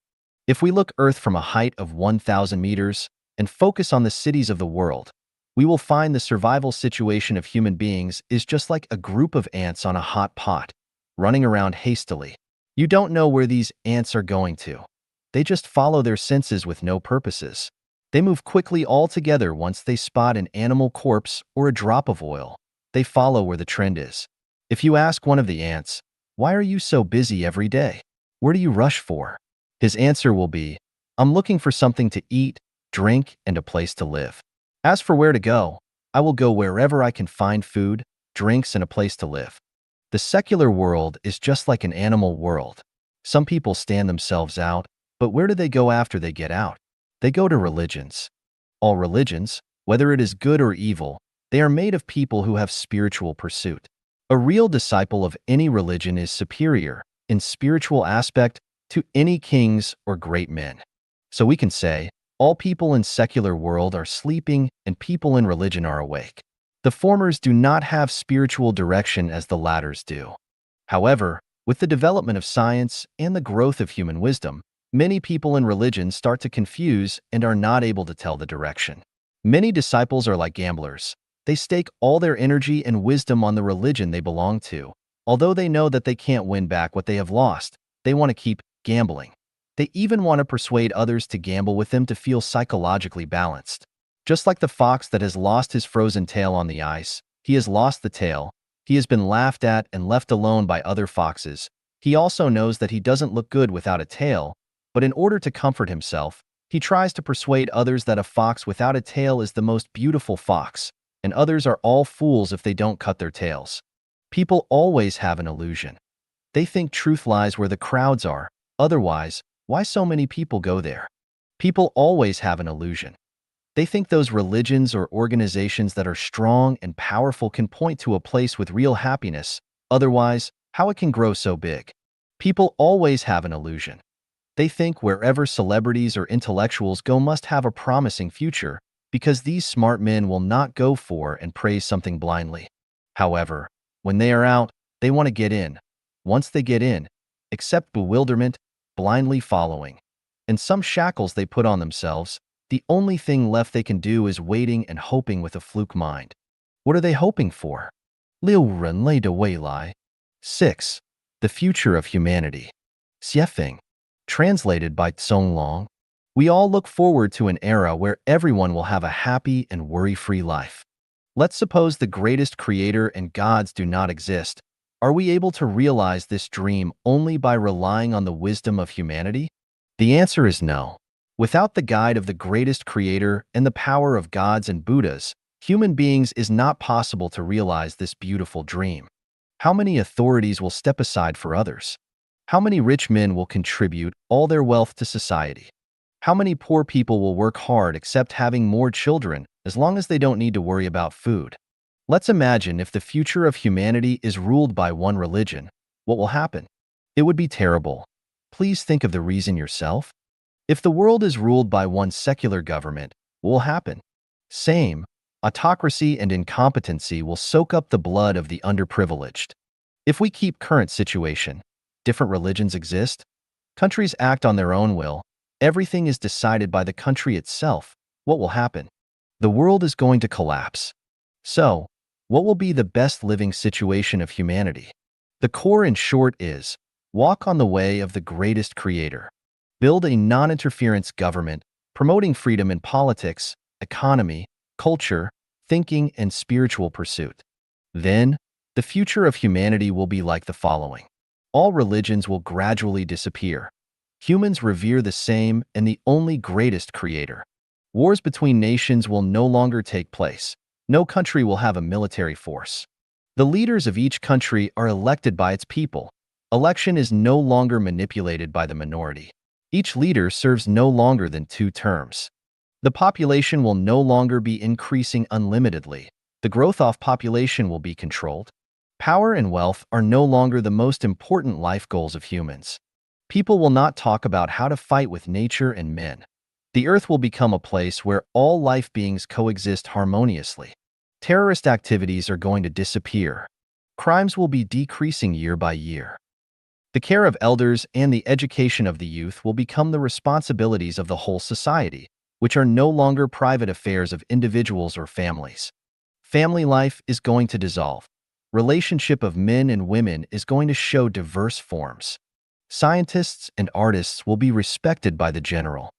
If we look Earth from a height of 1,000 meters and focus on the cities of the world, we will find the survival situation of human beings is just like a group of ants on a hot pot, running around hastily. You don't know where these ants are going to. They just follow their senses with no purposes. They move quickly all together once they spot an animal corpse or a drop of oil. They follow where the trend is. If you ask one of the ants, "Why are you so busy every day? Where do you rush for?" His answer will be, "I'm looking for something to eat, drink, and a place to live. As for where to go, I will go wherever I can find food, drinks, and a place to live." The secular world is just like an animal world. Some people stand themselves out, but where do they go after they get out? They go to religions. All religions, whether it is good or evil, they are made of people who have spiritual pursuit. A real disciple of any religion is superior, in spiritual aspect, to any kings or great men. So we can say, all people in secular world are sleeping and people in religion are awake. The formers do not have spiritual direction as the latters do. However, with the development of science and the growth of human wisdom, many people in religion start to confuse and are not able to tell the direction. Many disciples are like gamblers. They stake all their energy and wisdom on the religion they belong to. Although they know that they can't win back what they have lost, they want to keep gambling. They even want to persuade others to gamble with them to feel psychologically balanced. Just like the fox that has lost his frozen tail on the ice, he has lost the tail. He has been laughed at and left alone by other foxes. He also knows that he doesn't look good without a tail, but in order to comfort himself, he tries to persuade others that a fox without a tail is the most beautiful fox, and others are all fools if they don't cut their tails. People always have an illusion. They think truth lies where the crowds are. Otherwise, why so many people go there? People always have an illusion. They think those religions or organizations that are strong and powerful can point to a place with real happiness. Otherwise, how it can grow so big? People always have an illusion. They think wherever celebrities or intellectuals go must have a promising future, because these smart men will not go for and praise something blindly. However, when they are out, they want to get in. Once they get in, accept bewilderment, blindly following, and some shackles they put on themselves, the only thing left they can do is waiting and hoping with a fluke mind. What are they hoping for? 六人类的未来. 6. The future of humanity. Xiefeng. Translated by Tsong Long. We all look forward to an era where everyone will have a happy and worry-free life. Let's suppose the greatest creator and gods do not exist. Are we able to realize this dream only by relying on the wisdom of humanity? The answer is no. Without the guide of the greatest creator and the power of gods and Buddhas, human beings is not possible to realize this beautiful dream. How many authorities will step aside for others? How many rich men will contribute all their wealth to society? How many poor people will work hard except having more children as long as they don't need to worry about food? Let's imagine if the future of humanity is ruled by one religion. What will happen? It would be terrible. Please think of the reason yourself. If the world is ruled by one secular government, what will happen? Same. Autocracy and incompetency will soak up the blood of the underprivileged. If we keep current situation, different religions exist. Countries act on their own will. Everything is decided by the country itself. What will happen? The world is going to collapse. So, what will be the best living situation of humanity? The core in short is, walk on the way of the greatest creator. Build a non-interference government, promoting freedom in politics, economy, culture, thinking, and spiritual pursuit. Then, the future of humanity will be like the following. All religions will gradually disappear. Humans revere the same and the only greatest creator. Wars between nations will no longer take place. No country will have a military force. The leaders of each country are elected by its people. Election is no longer manipulated by the minority. Each leader serves no longer than 2 terms. The population will no longer be increasing unlimitedly. The growth of population will be controlled. Power and wealth are no longer the most important life goals of humans. People will not talk about how to fight with nature and men. The earth will become a place where all life beings coexist harmoniously. Terrorist activities are going to disappear. Crimes will be decreasing year by year. The care of elders and the education of the youth will become the responsibilities of the whole society, which are no longer private affairs of individuals or families. Family life is going to dissolve. Relationship of men and women is going to show diverse forms. Scientists and artists will be respected by the general.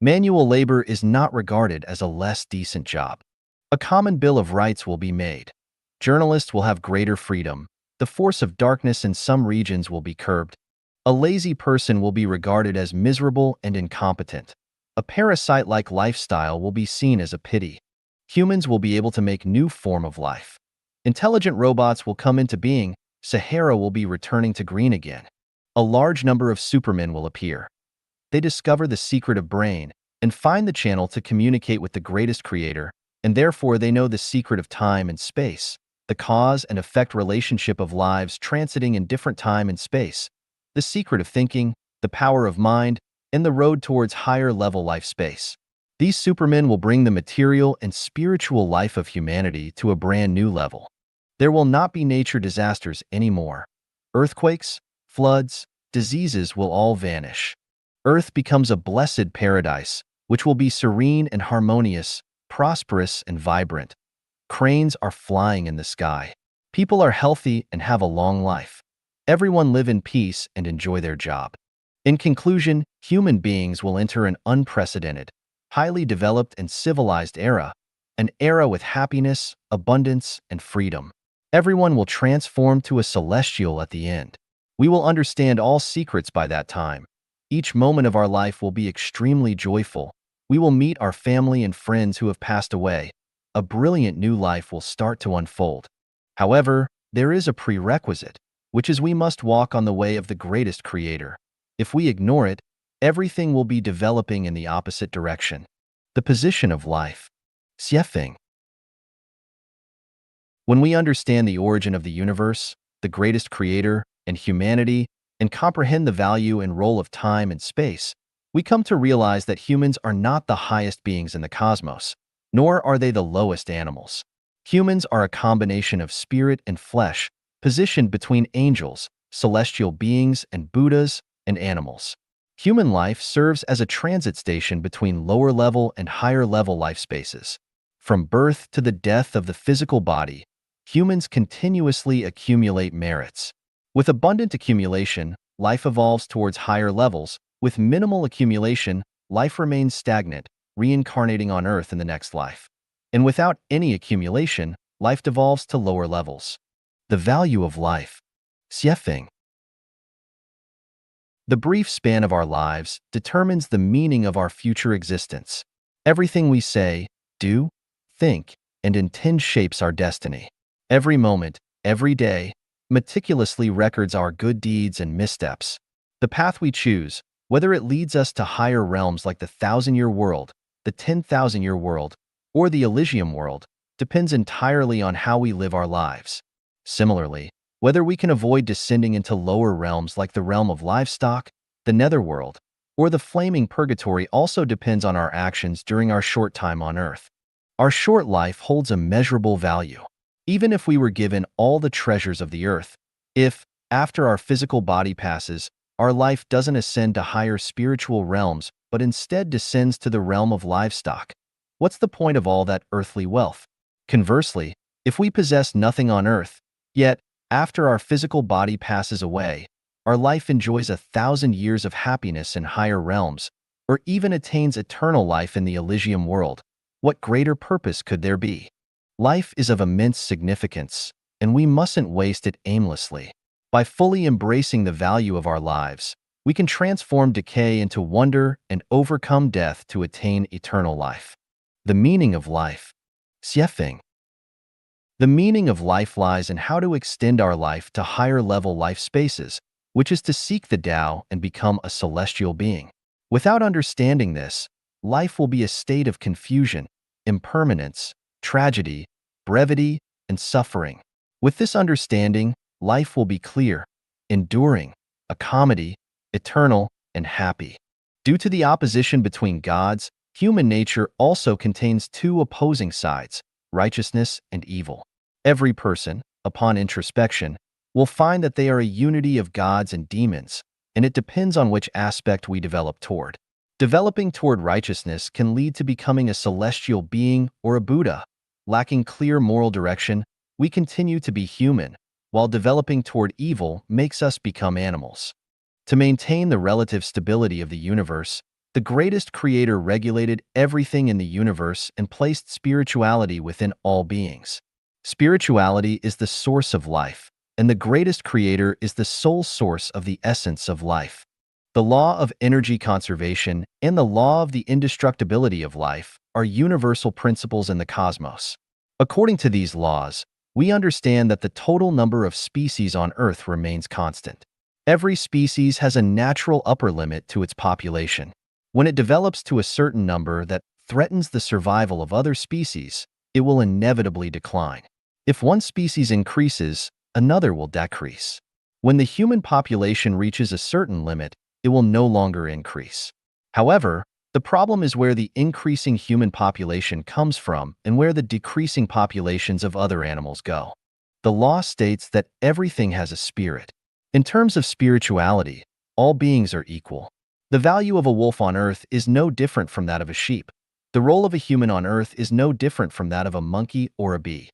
Manual labor is not regarded as a less decent job. A common bill of rights will be made. Journalists will have greater freedom. The force of darkness in some regions will be curbed. A lazy person will be regarded as miserable and incompetent. A parasite-like lifestyle will be seen as a pity. Humans will be able to make new form of life. Intelligent robots will come into being. Sahara will be returning to green again. A large number of supermen will appear. They discover the secret of brain and find the channel to communicate with the greatest creator, and therefore they know the secret of time and space, the cause and effect relationship of lives transiting in different time and space, the secret of thinking, the power of mind, and the road towards higher level life space. These supermen will bring the material and spiritual life of humanity to a brand new level. There will not be nature disasters anymore. Earthquakes, floods, diseases will all vanish. Earth becomes a blessed paradise, which will be serene and harmonious, prosperous and vibrant. Cranes are flying in the sky. People are healthy and have a long life. Everyone live in peace and enjoy their job. In conclusion, human beings will enter an unprecedented, highly developed and civilized era, an era with happiness, abundance, and freedom. Everyone will transform to a celestial at the end. We will understand all secrets by that time. Each moment of our life will be extremely joyful. We will meet our family and friends who have passed away. A brilliant new life will start to unfold. However, there is a prerequisite, which is we must walk on the way of the greatest creator. If we ignore it, everything will be developing in the opposite direction. The position of life. Xiefeng. When we understand the origin of the universe, the greatest creator, and humanity, and comprehend the value and role of time and space, we come to realize that humans are not the highest beings in the cosmos, nor are they the lowest animals. Humans are a combination of spirit and flesh, positioned between angels, celestial beings, and Buddhas, and animals. Human life serves as a transit station between lower-level and higher-level life spaces. From birth to the death of the physical body, humans continuously accumulate merits. With abundant accumulation, life evolves towards higher levels. With minimal accumulation, life remains stagnant, reincarnating on Earth in the next life. And without any accumulation, life devolves to lower levels. The value of life. Xiefeng. The brief span of our lives determines the meaning of our future existence. Everything we say, do, think, and intend shapes our destiny. Every moment, every day, meticulously records our good deeds and missteps. The path we choose, whether it leads us to higher realms like the 1,000-year world, the 10,000-year world, or the Elysium world, depends entirely on how we live our lives. Similarly, whether we can avoid descending into lower realms like the realm of livestock, the netherworld, or the flaming purgatory also depends on our actions during our short time on Earth. Our short life holds immeasurable value. Even if we were given all the treasures of the earth, if, after our physical body passes, our life doesn't ascend to higher spiritual realms but instead descends to the realm of livestock, what's the point of all that earthly wealth? Conversely, if we possess nothing on earth, yet, after our physical body passes away, our life enjoys 1,000 years of happiness in higher realms, or even attains eternal life in the Elysium world, what greater purpose could there be? Life is of immense significance, and we mustn't waste it aimlessly. By fully embracing the value of our lives, we can transform decay into wonder and overcome death to attain eternal life. The meaning of life. Xiefeng. The meaning of life lies in how to extend our life to higher-level life spaces, which is to seek the Tao and become a celestial being. Without understanding this, life will be a state of confusion, impermanence, tragedy, brevity, and suffering. With this understanding, life will be clear, enduring, a comedy, eternal, and happy. Due to the opposition between gods, human nature also contains two opposing sides, righteousness and evil. Every person, upon introspection, will find that they are a unity of gods and demons, and it depends on which aspect we develop toward. Developing toward righteousness can lead to becoming a celestial being or a Buddha. Lacking clear moral direction, we continue to be human, while developing toward evil makes us become animals. To maintain the relative stability of the universe, the greatest creator regulated everything in the universe and placed spirituality within all beings. Spirituality is the source of life, and the greatest creator is the sole source of the essence of life. The law of energy conservation and the law of the indestructibility of life are universal principles in the cosmos. According to these laws, we understand that the total number of species on Earth remains constant. Every species has a natural upper limit to its population. When it develops to a certain number that threatens the survival of other species, it will inevitably decline. If one species increases, another will decrease. When the human population reaches a certain limit, it will no longer increase. However, the problem is where the increasing human population comes from and where the decreasing populations of other animals go. The law states that everything has a spirit. In terms of spirituality, all beings are equal. The value of a wolf on Earth is no different from that of a sheep. The role of a human on Earth is no different from that of a monkey or a bee.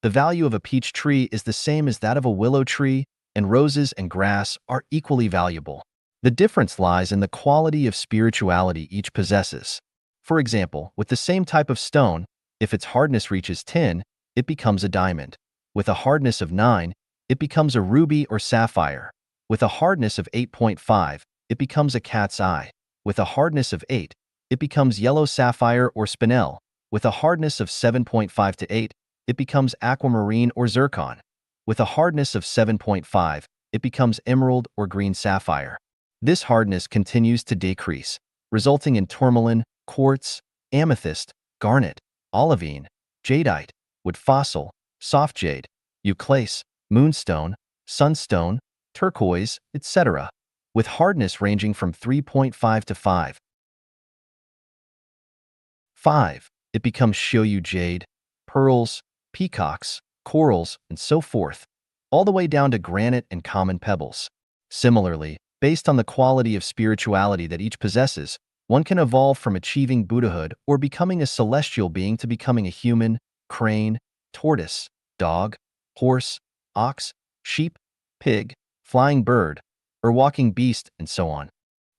The value of a peach tree is the same as that of a willow tree, and roses and grass are equally valuable. The difference lies in the quality of spirituality each possesses. For example, with the same type of stone, if its hardness reaches 10, it becomes a diamond. With a hardness of 9, it becomes a ruby or sapphire. With a hardness of 8.5, it becomes a cat's eye. With a hardness of 8, it becomes yellow sapphire or spinel. With a hardness of 7.5 to 8, it becomes aquamarine or zircon. With a hardness of 7.5, it becomes emerald or green sapphire. This hardness continues to decrease, resulting in tourmaline, quartz, amethyst, garnet, olivine, jadeite, wood fossil, soft jade, euclase, moonstone, sunstone, turquoise, etc., with hardness ranging from 3.5 to 5. It becomes shoyu jade, pearls, peacocks, corals, and so forth, all the way down to granite and common pebbles. Similarly, based on the quality of spirituality that each possesses, one can evolve from achieving Buddhahood or becoming a celestial being to becoming a human, crane, tortoise, dog, horse, ox, sheep, pig, flying bird, or walking beast, and so on.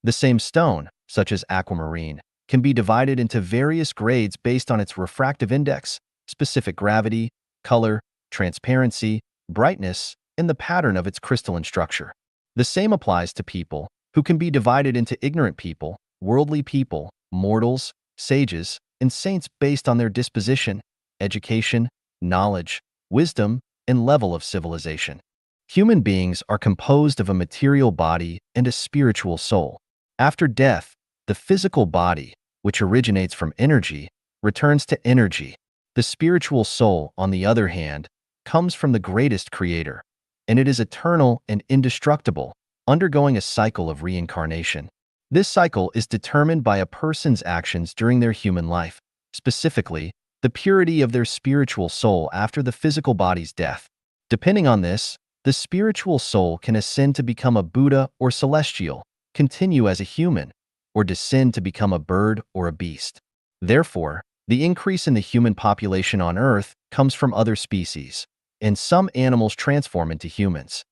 The same stone, such as aquamarine, can be divided into various grades based on its refractive index, specific gravity, color, transparency, brightness, and the pattern of its crystalline structure. The same applies to people, who can be divided into ignorant people, worldly people, mortals, sages, and saints based on their disposition, education, knowledge, wisdom, and level of civilization. Human beings are composed of a material body and a spiritual soul. After death, the physical body, which originates from energy, returns to energy. The spiritual soul, on the other hand, comes from the greatest creator, and it is eternal and indestructible, undergoing a cycle of reincarnation. This cycle is determined by a person's actions during their human life, specifically, the purity of their spiritual soul after the physical body's death. Depending on this, the spiritual soul can ascend to become a Buddha or celestial, continue as a human, or descend to become a bird or a beast. Therefore, the increase in the human population on Earth comes from other species, and some animals transform into humans.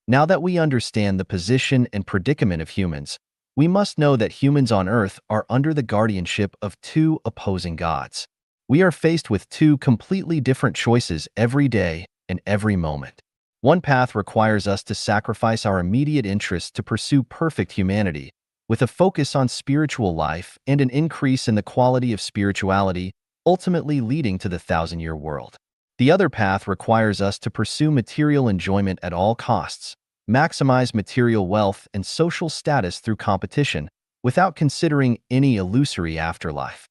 Now that we understand the position and predicament of humans, we must know that humans on Earth are under the guardianship of two opposing gods. We are faced with two completely different choices every day and every moment. One path requires us to sacrifice our immediate interests to pursue perfect humanity, with a focus on spiritual life and an increase in the quality of spirituality, ultimately leading to the 1,000-year world. The other path requires us to pursue material enjoyment at all costs, maximize material wealth and social status through competition, without considering any illusory afterlife.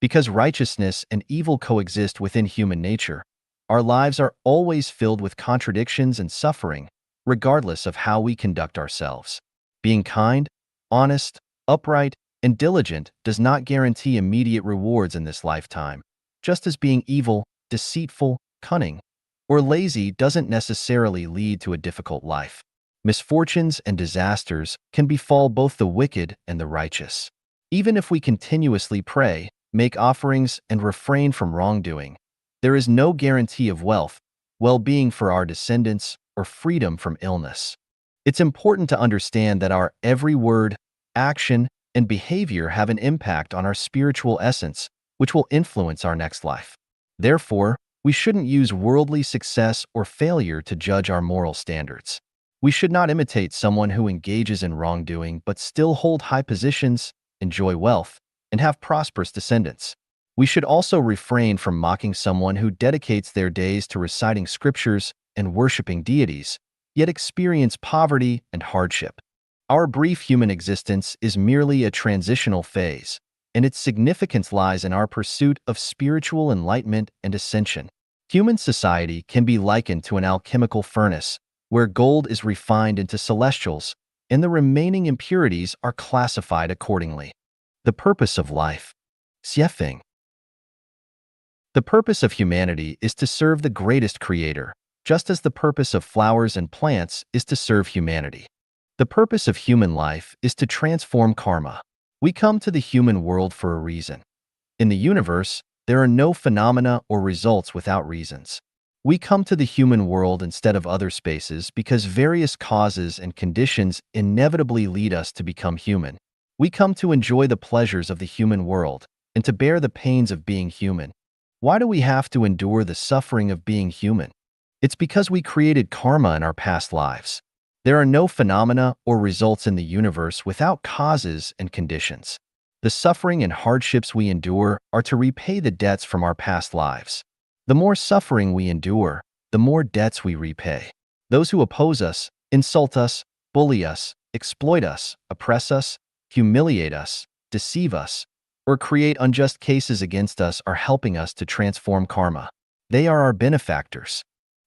Because righteousness and evil coexist within human nature, our lives are always filled with contradictions and suffering, regardless of how we conduct ourselves. Being kind, honest, upright, and diligent does not guarantee immediate rewards in this lifetime, just as being evil, deceitful, cunning, or lazy doesn't necessarily lead to a difficult life. Misfortunes and disasters can befall both the wicked and the righteous. Even if we continuously pray, make offerings, and refrain from wrongdoing, there is no guarantee of wealth, well-being for our descendants, or freedom from illness. It's important to understand that our every word, action, and behavior have an impact on our spiritual essence, which will influence our next life. Therefore, we shouldn't use worldly success or failure to judge our moral standards. We should not imitate someone who engages in wrongdoing but still hold high positions, enjoy wealth, and have prosperous descendants. We should also refrain from mocking someone who dedicates their days to reciting scriptures and worshiping deities, yet experience poverty and hardship. Our brief human existence is merely a transitional phase, and its significance lies in our pursuit of spiritual enlightenment and ascension. Human society can be likened to an alchemical furnace, where gold is refined into celestials, and the remaining impurities are classified accordingly. The purpose of life. Xiefeng. The purpose of humanity is to serve the greatest creator, just as the purpose of flowers and plants is to serve humanity. The purpose of human life is to transform karma. We come to the human world for a reason. In the universe, there are no phenomena or results without reasons. We come to the human world instead of other spaces because various causes and conditions inevitably lead us to become human. We come to enjoy the pleasures of the human world and to bear the pains of being human. Why do we have to endure the suffering of being human? It's because we created karma in our past lives. There are no phenomena or results in the universe without causes and conditions. The suffering and hardships we endure are to repay the debts from our past lives. The more suffering we endure, the more debts we repay. Those who oppose us, insult us, bully us, exploit us, oppress us, humiliate us, deceive us, or create unjust cases against us are helping us to transform karma. They are our benefactors.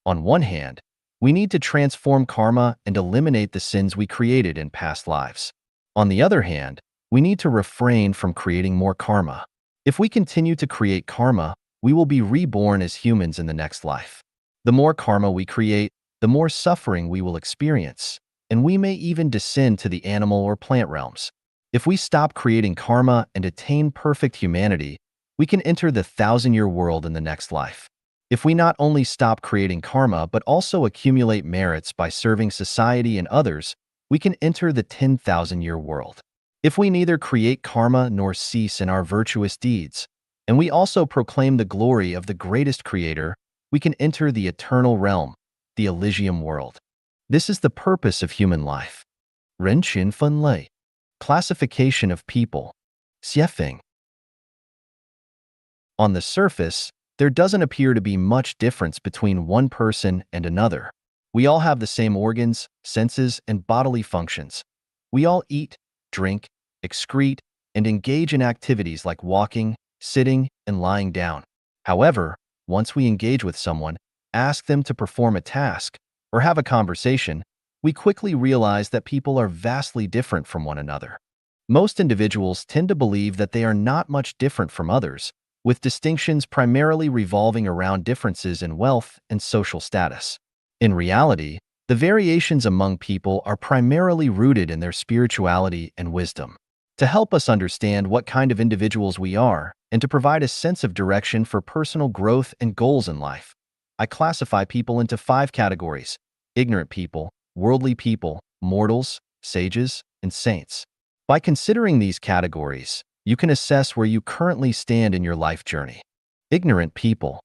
On one hand, we need to transform karma and eliminate the sins we created in past lives. On the other hand, we need to refrain from creating more karma. If we continue to create karma, we will be reborn as humans in the next life. The more karma we create, the more suffering we will experience, and we may even descend to the animal or plant realms. If we stop creating karma and attain perfect humanity, we can enter the 1,000-year world in the next life. If we not only stop creating karma but also accumulate merits by serving society and others, we can enter the 10,000-year world. If we neither create karma nor cease in our virtuous deeds, and we also proclaim the glory of the greatest creator, we can enter the eternal realm, the Elysium world. This is the purpose of human life. 人群分类. Classification of people. Xiefeng. On the surface, there doesn't appear to be much difference between one person and another. We all have the same organs, senses, and bodily functions. We all eat, drink, excrete, and engage in activities like walking, sitting, and lying down. However, once we engage with someone, ask them to perform a task, or have a conversation, we quickly realize that people are vastly different from one another. Most individuals tend to believe that they are not much different from others, with distinctions primarily revolving around differences in wealth and social status. In reality, the variations among people are primarily rooted in their spirituality and wisdom. To help us understand what kind of individuals we are, and to provide a sense of direction for personal growth and goals in life, I classify people into 5 categories: ignorant people, worldly people, mortals, sages, and saints. By considering these categories, you can assess where you currently stand in your life journey. Ignorant people.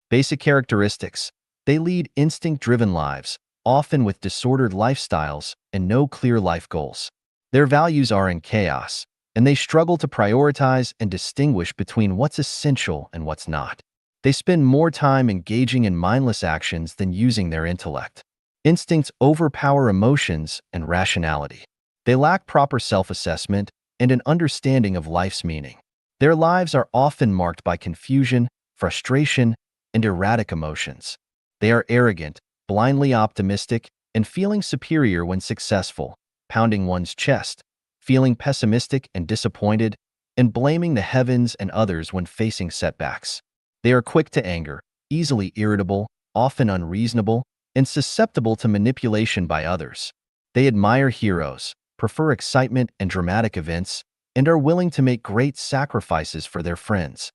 Basic characteristics. They lead instinct-driven lives, often with disordered lifestyles and no clear life goals. Their values are in chaos, and they struggle to prioritize and distinguish between what's essential and what's not. They spend more time engaging in mindless actions than using their intellect. Instincts overpower emotions and rationality. They lack proper self-assessment and an understanding of life's meaning. Their lives are often marked by confusion, frustration, and erratic emotions. They are arrogant, blindly optimistic, and feeling superior when successful, pounding one's chest, feeling pessimistic and disappointed, and blaming the heavens and others when facing setbacks. They are quick to anger, easily irritable, often unreasonable, and susceptible to manipulation by others. They admire heroes, prefer excitement and dramatic events, and are willing to make great sacrifices for their friends.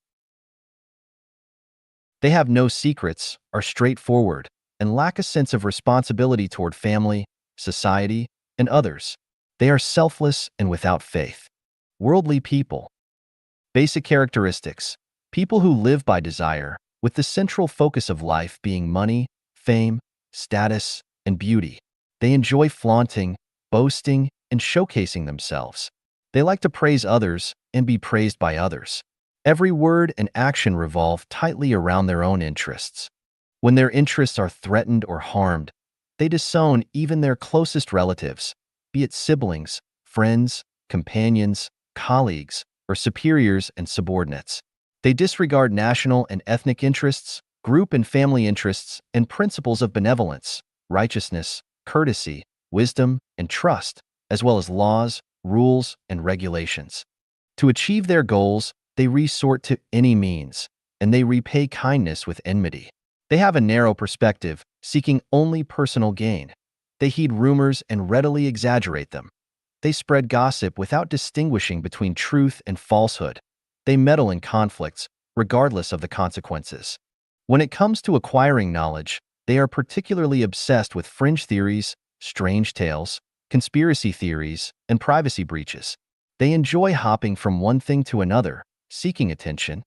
They have no secrets, are straightforward, and lack a sense of responsibility toward family, society, and others. They are selfless and without faith. Worldly people. Basic characteristics. People who live by desire, with the central focus of life being money, fame, status, and beauty. They enjoy flaunting, boasting, and showcasing themselves. They like to praise others and be praised by others. Every word and action revolve tightly around their own interests. When their interests are threatened or harmed, they disown even their closest relatives, be it siblings, friends, companions, colleagues, or superiors and subordinates. They disregard national and ethnic interests, group and family interests, and principles of benevolence, righteousness, courtesy, wisdom, and trust, as well as laws, rules, and regulations. To achieve their goals, they resort to any means, and they repay kindness with enmity. They have a narrow perspective, seeking only personal gain. They heed rumors and readily exaggerate them. They spread gossip without distinguishing between truth and falsehood. They meddle in conflicts, regardless of the consequences. When it comes to acquiring knowledge, they are particularly obsessed with fringe theories, strange tales, conspiracy theories, and privacy breaches. They enjoy hopping from one thing to another, seeking attention.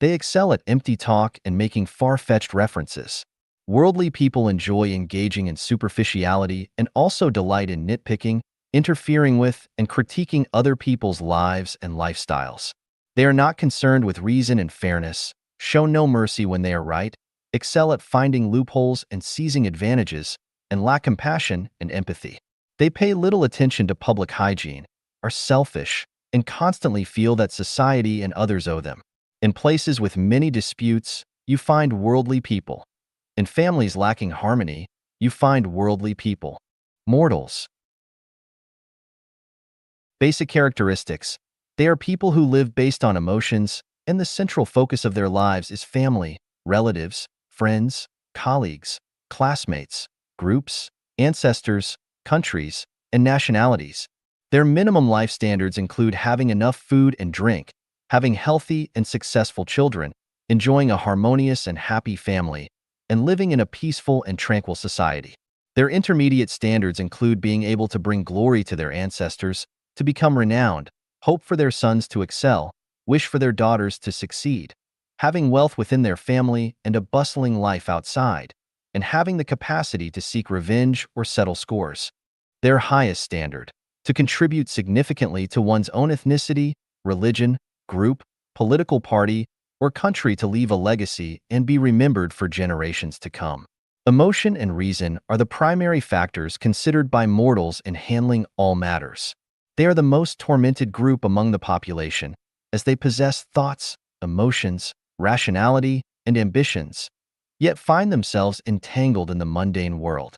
They excel at empty talk and making far-fetched references. Worldly people enjoy engaging in superficiality and also delight in nitpicking, interfering with, and critiquing other people's lives and lifestyles. They are not concerned with reason and fairness, show no mercy when they are right, excel at finding loopholes and seizing advantages, and lack compassion and empathy. They pay little attention to public hygiene, are selfish, and constantly feel that society and others owe them. In places with many disputes, you find worldly people. In families lacking harmony, you find worldly people. Mortals. Basic characteristics. They are people who live based on emotions, and the central focus of their lives is family, relatives, friends, colleagues, classmates, groups, ancestors, countries, and nationalities. Their minimum life standards include having enough food and drink, having healthy and successful children, enjoying a harmonious and happy family, and living in a peaceful and tranquil society. Their intermediate standards include being able to bring glory to their ancestors, to become renowned, hope for their sons to excel, wish for their daughters to succeed, having wealth within their family and a bustling life outside, and having the capacity to seek revenge or settle scores. Their highest standard, to contribute significantly to one's own ethnicity, religion, group, political party, or country to leave a legacy and be remembered for generations to come. Emotion and reason are the primary factors considered by mortals in handling all matters. They are the most tormented group among the population, as they possess thoughts, emotions, rationality, and ambitions, yet find themselves entangled in the mundane world.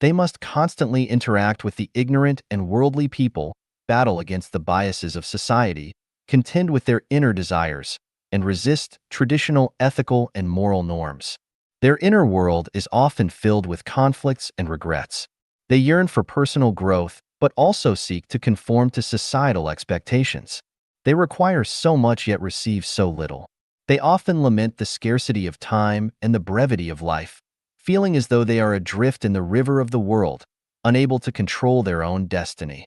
They must constantly interact with the ignorant and worldly people, battle against the biases of society, contend with their inner desires, and resist traditional ethical and moral norms. Their inner world is often filled with conflicts and regrets. They yearn for personal growth, but also seek to conform to societal expectations. They require so much yet receive so little. They often lament the scarcity of time and the brevity of life, feeling as though they are adrift in the river of the world, unable to control their own destiny.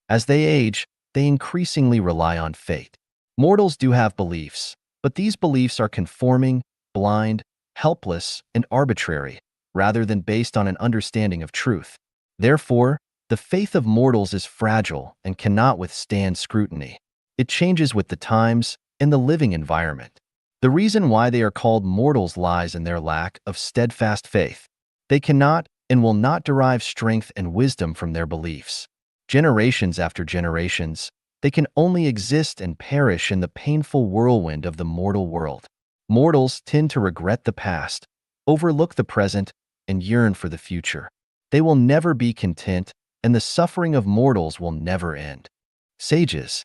As they age, they increasingly rely on fate. Mortals do have beliefs, but these beliefs are conforming, blind, helpless, and arbitrary, rather than based on an understanding of truth. Therefore, the faith of mortals is fragile and cannot withstand scrutiny. It changes with the times and the living environment. The reason why they are called mortals lies in their lack of steadfast faith. They cannot and will not derive strength and wisdom from their beliefs. Generations after generations, they can only exist and perish in the painful whirlwind of the mortal world. Mortals tend to regret the past, overlook the present, and yearn for the future. They will never be content, and the suffering of mortals will never end. Sages.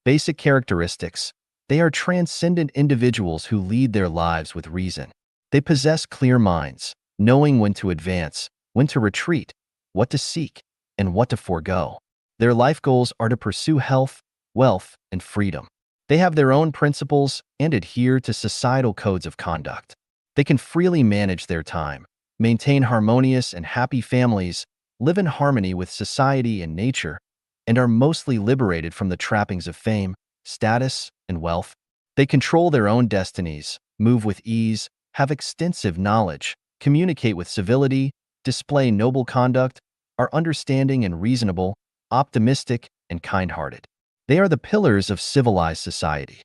Basic characteristics. They are transcendent individuals who lead their lives with reason. They possess clear minds, knowing when to advance, when to retreat, what to seek, and what to forego. Their life goals are to pursue health, wealth, and freedom. They have their own principles and adhere to societal codes of conduct. They can freely manage their time, maintain harmonious and happy families, live in harmony with society and nature, and are mostly liberated from the trappings of fame, status, and wealth. They control their own destinies, move with ease, have extensive knowledge, communicate with civility, display noble conduct, are understanding and reasonable, optimistic, and kind-hearted. They are the pillars of civilized society.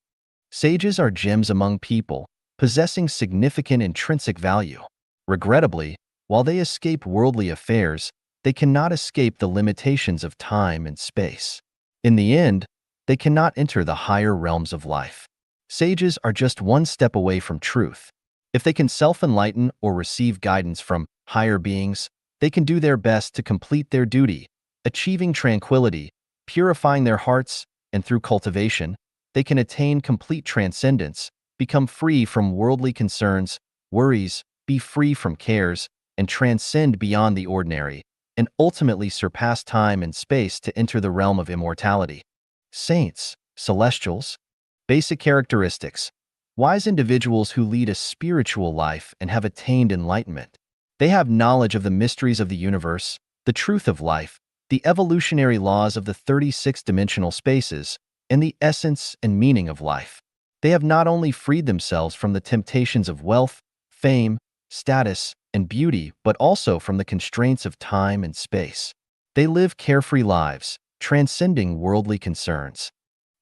Sages are gems among people, possessing significant intrinsic value. Regrettably, while they escape worldly affairs, they cannot escape the limitations of time and space. In the end, they cannot enter the higher realms of life. Sages are just one step away from truth. If they can self-enlighten or receive guidance from higher beings, they can do their best to complete their duty, achieving tranquility, purifying their hearts, and through cultivation, they can attain complete transcendence, become free from worldly concerns, worries, be free from cares, and transcend beyond the ordinary, and ultimately surpass time and space to enter the realm of immortality. Saints, celestials, basic characteristics, wise individuals who lead a spiritual life and have attained enlightenment. They have knowledge of the mysteries of the universe, the truth of life, the evolutionary laws of the 36-dimensional spaces, and the essence and meaning of life. They have not only freed themselves from the temptations of wealth, fame, status, and beauty, but also from the constraints of time and space. They live carefree lives, transcending worldly concerns.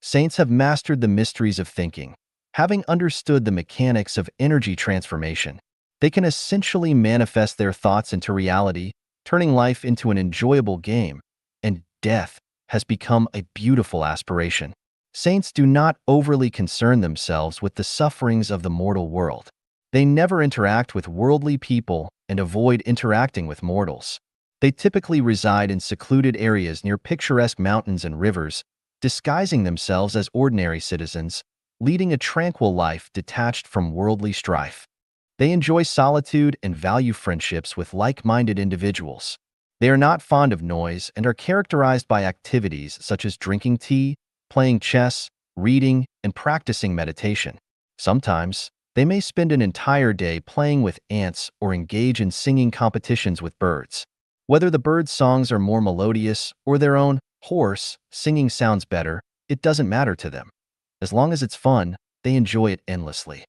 Saints have mastered the mysteries of thinking. Having understood the mechanics of energy transformation, they can essentially manifest their thoughts into reality, turning life into an enjoyable game, and death has become a beautiful aspiration. Saints do not overly concern themselves with the sufferings of the mortal world. They never interact with worldly people and avoid interacting with mortals. They typically reside in secluded areas near picturesque mountains and rivers, disguising themselves as ordinary citizens, leading a tranquil life detached from worldly strife. They enjoy solitude and value friendships with like-minded individuals. They are not fond of noise and are characterized by activities such as drinking tea, playing chess, reading, and practicing meditation. Sometimes, they may spend an entire day playing with ants or engage in singing competitions with birds. Whether the birds' songs are more melodious or their own hoarse singing sounds better, it doesn't matter to them. As long as it's fun, they enjoy it endlessly.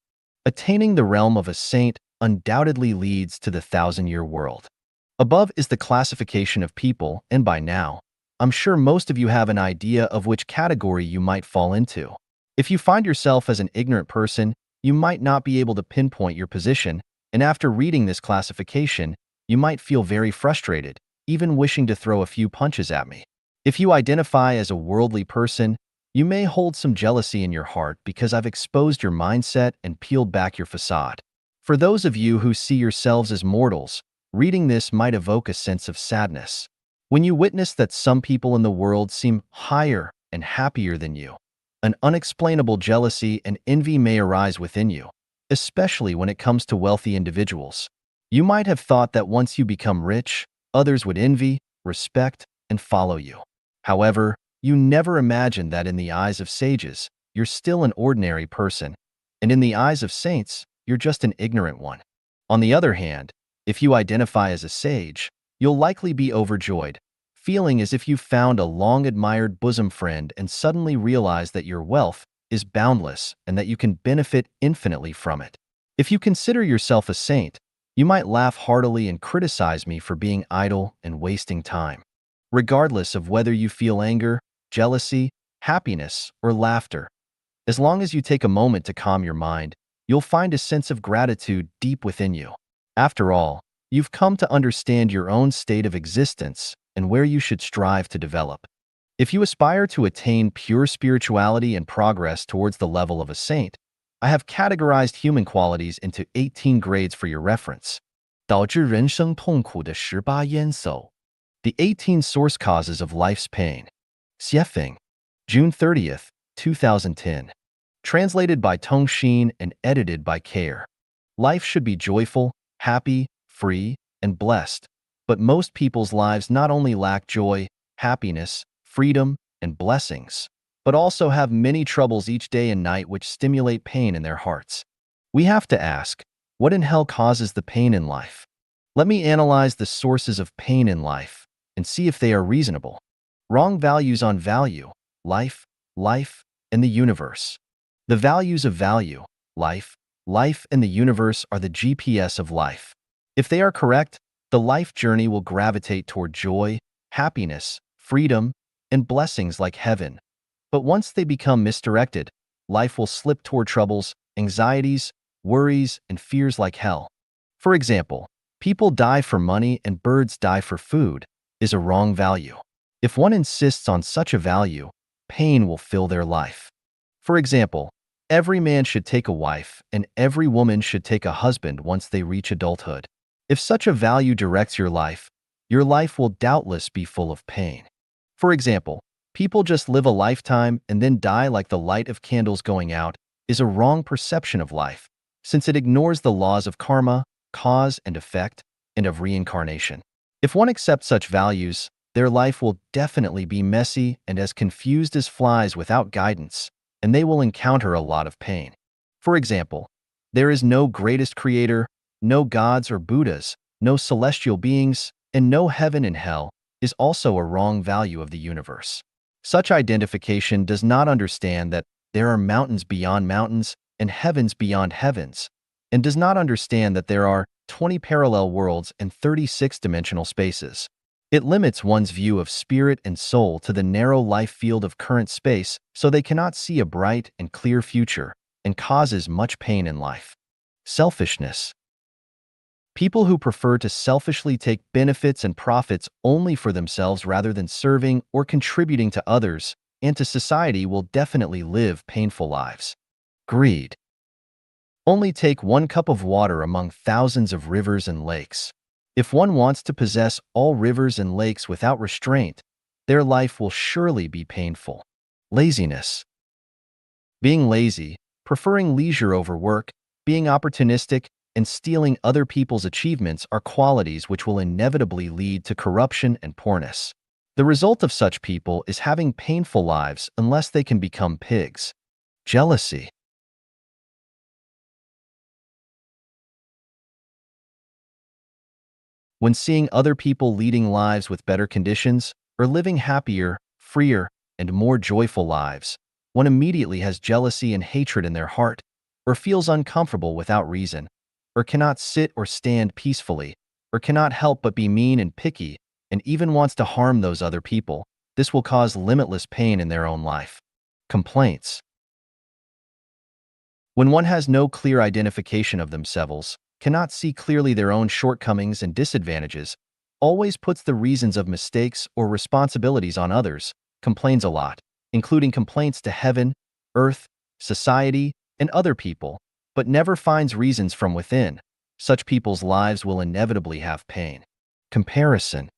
Attaining the realm of a saint undoubtedly leads to the thousand-year world. Above is the classification of people, and by now, I'm sure most of you have an idea of which category you might fall into. If you find yourself as an ignorant person, you might not be able to pinpoint your position, and after reading this classification, you might feel very frustrated, even wishing to throw a few punches at me. If you identify as a worldly person, you may hold some jealousy in your heart because I've exposed your mindset and peeled back your facade. For those of you who see yourselves as mortals, reading this might evoke a sense of sadness. When you witness that some people in the world seem higher and happier than you, an unexplainable jealousy and envy may arise within you, especially when it comes to wealthy individuals. You might have thought that once you become rich, others would envy, respect, and follow you. However, you never imagined that in the eyes of sages, you're still an ordinary person, and in the eyes of saints, you're just an ignorant one. On the other hand, if you identify as a sage, you'll likely be overjoyed, feeling as if you found a long-admired bosom friend and suddenly realize that your wealth is boundless and that you can benefit infinitely from it. If you consider yourself a saint, you might laugh heartily and criticize me for being idle and wasting time. Regardless of whether you feel anger, jealousy, happiness, or laughter, as long as you take a moment to calm your mind, you'll find a sense of gratitude deep within you. After all, you've come to understand your own state of existence and where you should strive to develop. If you aspire to attain pure spirituality and progress towards the level of a saint, I have categorized human qualities into 18 grades for your reference. 导致人生痛苦的18因素. The 18 source causes of life's pain. Xiefeng, June 30th, 2010. Translated by Tong Xin and edited by Care. Life should be joyful, happy, free, and blessed, but most people's lives not only lack joy, happiness, freedom, and blessings, but also have many troubles each day and night which stimulate pain in their hearts. We have to ask, what in hell causes the pain in life? Let me analyze the sources of pain in life and see if they are reasonable. Wrong values on value, life, and the universe. The values of value, life, and the universe are the GPS of life. If they are correct, the life journey will gravitate toward joy, happiness, freedom, and blessings like heaven. But once they become misdirected, life will slip toward troubles, anxieties, worries, and fears like hell. For example, people die for money and birds die for food is a wrong value. If one insists on such a value, pain will fill their life. For example, every man should take a wife and every woman should take a husband once they reach adulthood. If such a value directs your life will doubtless be full of pain. For example, people just live a lifetime and then die like the light of candles going out is a wrong perception of life, since it ignores the laws of karma, cause and effect, and of reincarnation. If one accepts such values, their life will definitely be messy and as confused as flies without guidance, and they will encounter a lot of pain. For example, there is no greatest creator, no gods or Buddhas, no celestial beings, and no heaven and hell is also a wrong value of the universe. Such identification does not understand that there are mountains beyond mountains and heavens beyond heavens, and does not understand that there are 20 parallel worlds and 36-dimensional spaces. It limits one's view of spirit and soul to the narrow life field of current space so they cannot see a bright and clear future, and causes much pain in life. Selfishness. People who prefer to selfishly take benefits and profits only for themselves rather than serving or contributing to others and to society will definitely live painful lives. Greed. Only take one cup of water among thousands of rivers and lakes. If one wants to possess all rivers and lakes without restraint, their life will surely be painful. Laziness. Being lazy, preferring leisure over work, being opportunistic, and stealing other people's achievements are qualities which will inevitably lead to corruption and poorness. The result of such people is having painful lives unless they can become pigs. Jealousy. When seeing other people leading lives with better conditions, or living happier, freer, and more joyful lives, one immediately has jealousy and hatred in their heart, or feels uncomfortable without reason, or cannot sit or stand peacefully, or cannot help but be mean and picky, and even wants to harm those other people. This will cause limitless pain in their own life. Complaints. When one has no clear identification of themselves, cannot see clearly their own shortcomings and disadvantages, always puts the reasons of mistakes or responsibilities on others, complains a lot, including complaints to heaven, earth, society, and other people, but never finds reasons from within, such people's lives will inevitably have pain. Comparison.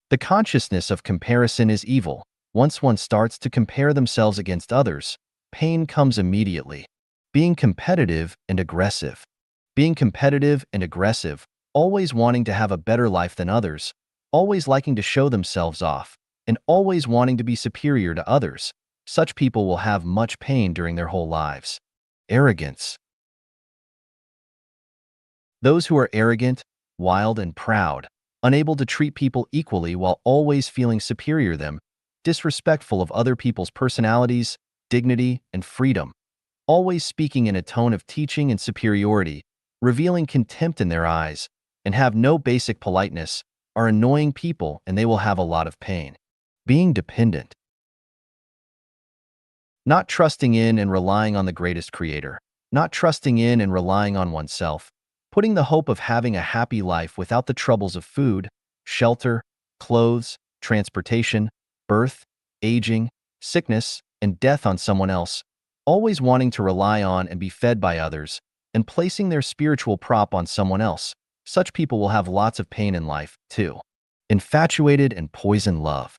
The consciousness of comparison is evil. Once one starts to compare themselves against others, pain comes immediately. Being competitive and aggressive. Being competitive and aggressive, always wanting to have a better life than others, always liking to show themselves off, and always wanting to be superior to others, such people will have much pain during their whole lives. Arrogance. Those who are arrogant, wild, and proud, unable to treat people equally while always feeling superior to them, disrespectful of other people's personalities, dignity, and freedom, always speaking in a tone of teaching and superiority, revealing contempt in their eyes, and have no basic politeness, are annoying people and they will have a lot of pain. Being dependent. Not trusting in and relying on the greatest creator. Not trusting in and relying on oneself. Putting the hope of having a happy life without the troubles of food, shelter, clothes, transportation, birth, aging, sickness, and death on someone else, always wanting to rely on and be fed by others, and placing their spiritual prop on someone else. Such people will have lots of pain in life, too. Infatuated and poisoned love.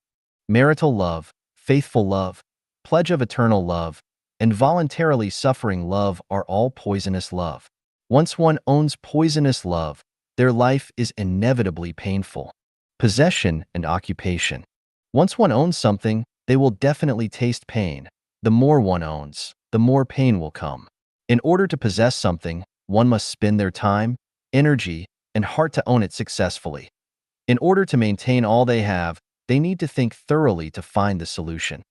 Marital love, faithful love, pledge of eternal love, and voluntarily suffering love are all poisonous love. Once one owns poisonous love, their life is inevitably painful. Possession and occupation. Once one owns something, they will definitely taste pain. The more one owns, the more pain will come. In order to possess something, one must spend their time, energy, and heart to own it successfully. In order to maintain all they have, they need to think thoroughly to find the solution.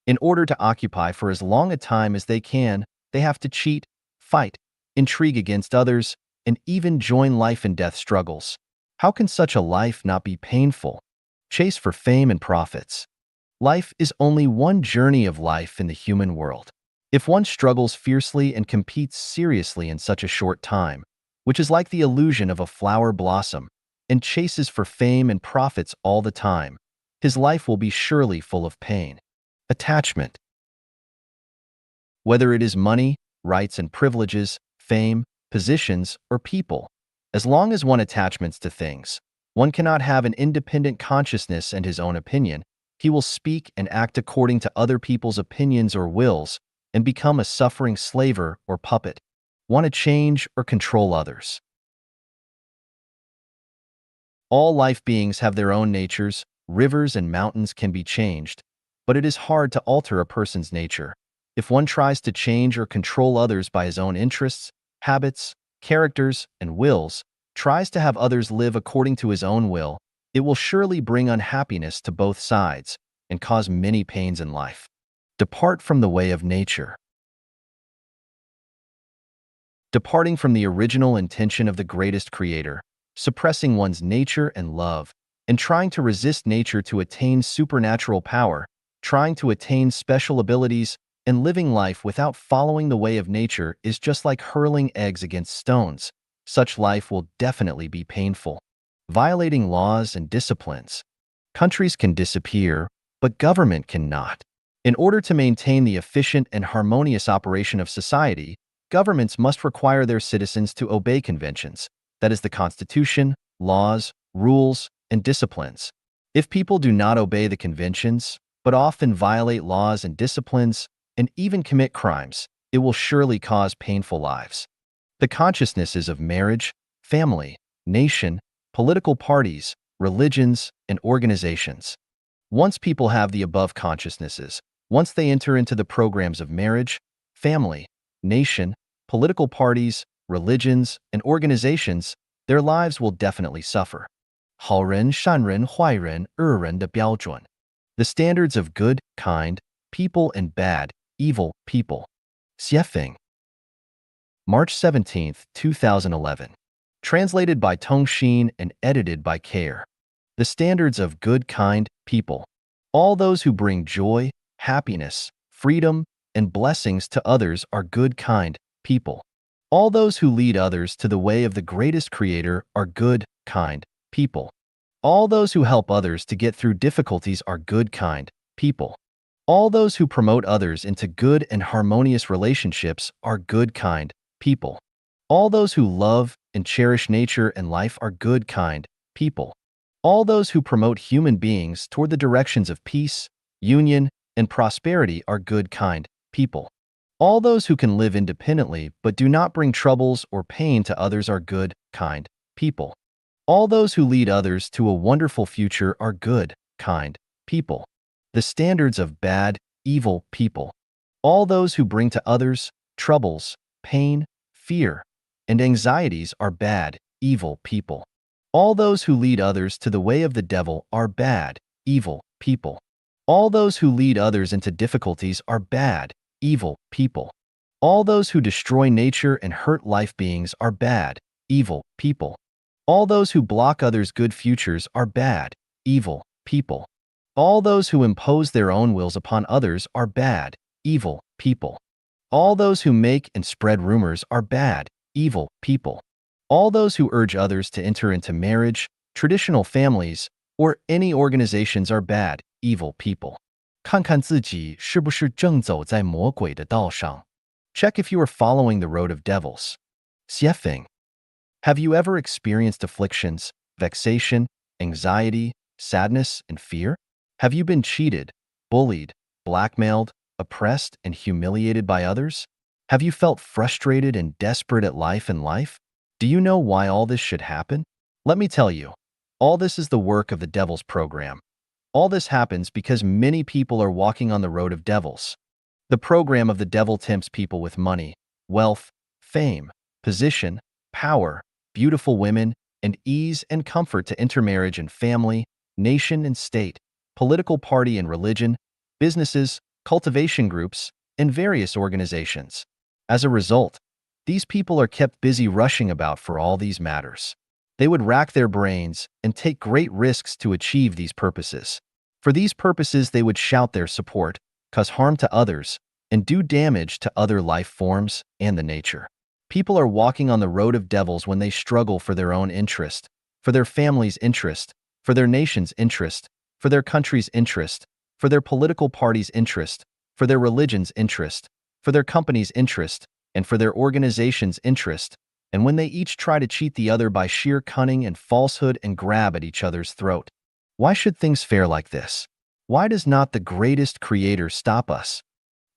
In order to occupy for as long a time as they can, they have to cheat, fight, intrigue against others, and even join life and death struggles. How can such a life not be painful? Chase for fame and profits. Life is only one journey of life in the human world. If one struggles fiercely and competes seriously in such a short time, which is like the illusion of a flower blossom, and chases for fame and profits all the time, his life will be surely full of pain. Attachment. Whether it is money, rights and privileges, fame, positions, or people, as long as one attachments to things, one cannot have an independent consciousness and his own opinion. He will speak and act according to other people's opinions or wills and become a suffering slaver or puppet, want to change or control others. All life beings have their own natures. Rivers and mountains can be changed, but it is hard to alter a person's nature. If one tries to change or control others by his own interests, habits, characters, and wills, tries to have others live according to his own will, it will surely bring unhappiness to both sides and cause many pains in life. Depart from the way of nature. Departing from the original intention of the greatest creator, suppressing one's nature and love, and trying to resist nature to attain supernatural power, trying to attain special abilities, and living life without following the way of nature is just like hurling eggs against stones. Such life will definitely be painful. Violating laws and disciplines. Countries can disappear, but government cannot. In order to maintain the efficient and harmonious operation of society, governments must require their citizens to obey conventions, that is the Constitution, laws, rules, and disciplines. If people do not obey the conventions, but often violate laws and disciplines, and even commit crimes, it will surely cause painful lives. The consciousnesses of marriage, family, nation, political parties, religions, and organizations. Once people have the above consciousnesses, once they enter into the programs of marriage, family, nation, political parties, religions, and organizations, their lives will definitely suffer. 好人、善人、坏人、恶人的标准. The standards of good, kind, people and bad, evil, people. Xiefeng. March 17, 2011. Translated by Tong Xin and edited by Care. The standards of good, kind, people. All those who bring joy, happiness, freedom, and blessings to others are good, kind, people. All those who lead others to the way of the greatest creator are good, kind, people. All those who help others to get through difficulties are good, kind, people. All those who promote others into good and harmonious relationships are good, kind, people. All those who love and cherish nature and life are good, kind, people. All those who promote human beings toward the directions of peace, union, and prosperity are good, kind, people. All those who can live independently but do not bring troubles or pain to others are good, kind, people. All those who lead others to a wonderful future are good, kind, people. The standards of bad, evil people. All those who bring to others troubles, pain, fear, and anxieties are bad, evil people. All those who lead others to the way of the devil are bad, evil people. All those who lead others into difficulties are bad, evil people. All those who destroy nature and hurt life beings are bad, evil people. All those who block others' good futures are bad, evil people. All those who impose their own wills upon others are bad, evil people. All those who make and spread rumors are bad, evil people. All those who urge others to enter into marriage, traditional families, or any organizations are bad, evil people. 看看自己是不是正走在魔鬼的道上. Check if you are following the road of devils. Xiefeng. Have you ever experienced afflictions, vexation, anxiety, sadness, and fear? Have you been cheated, bullied, blackmailed, oppressed, and humiliated by others? Have you felt frustrated and desperate at life and life? Do you know why all this should happen? Let me tell you, all this is the work of the devil's program. All this happens because many people are walking on the road of devils. The program of the devil tempts people with money, wealth, fame, position, power, beautiful women, and ease and comfort to intermarriage and family, nation and state, political party and religion, businesses, cultivation groups, and various organizations. As a result, these people are kept busy rushing about for all these matters. They would rack their brains and take great risks to achieve these purposes. For these purposes, they would shout their support, cause harm to others, and do damage to other life forms and the nature. People are walking on the road of devils when they struggle for their own interest, for their family's interest, for their nation's interest, for their country's interest, for their political party's interest, for their religion's interest, for their company's interest, and for their organization's interest, and when they each try to cheat the other by sheer cunning and falsehood and grab at each other's throat. Why should things fare like this? Why does not the greatest creator stop us?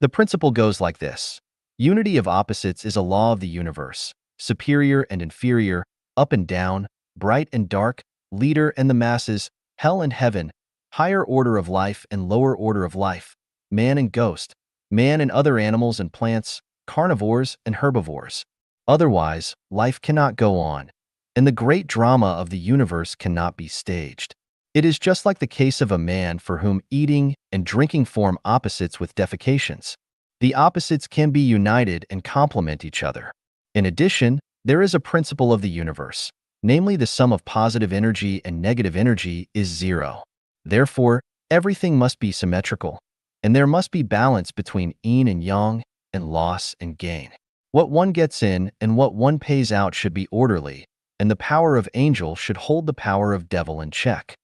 The principle goes like this. Unity of opposites is a law of the universe. Superior and inferior, up and down, bright and dark, leader and the masses, hell and heaven, higher order of life and lower order of life, man and ghost, man and other animals and plants, carnivores and herbivores. Otherwise, life cannot go on, and the great drama of the universe cannot be staged. It is just like the case of a man for whom eating and drinking form opposites with defecations. The opposites can be united and complement each other. In addition, there is a principle of the universe, namely the sum of positive energy and negative energy is zero. Therefore, everything must be symmetrical, and there must be balance between yin and yang and loss and gain. What one gets in and what one pays out should be orderly, and the power of angel should hold the power of devil in check.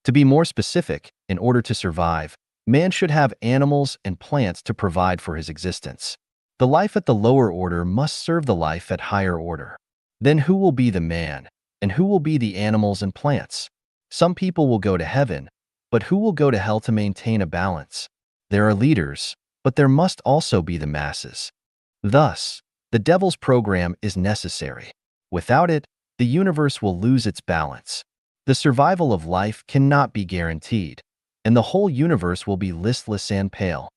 To be more specific, in order to survive, man should have animals and plants to provide for his existence. The life at the lower order must serve the life at higher order. Then who will be the man, and who will be the animals and plants? Some people will go to heaven, but who will go to hell to maintain a balance? There are leaders, but there must also be the masses. Thus, the devil's program is necessary. Without it, the universe will lose its balance. The survival of life cannot be guaranteed, and the whole universe will be listless and pale.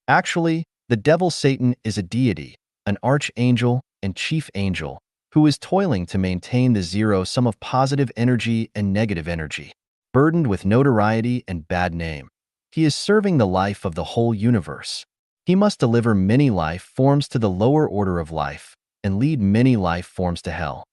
Actually, the devil Satan is a deity, an archangel and chief angel, who is toiling to maintain the zero sum of positive energy and negative energy. Burdened with notoriety and bad name, he is serving the life of the whole universe. He must deliver many life forms to the lower order of life and lead many life forms to hell.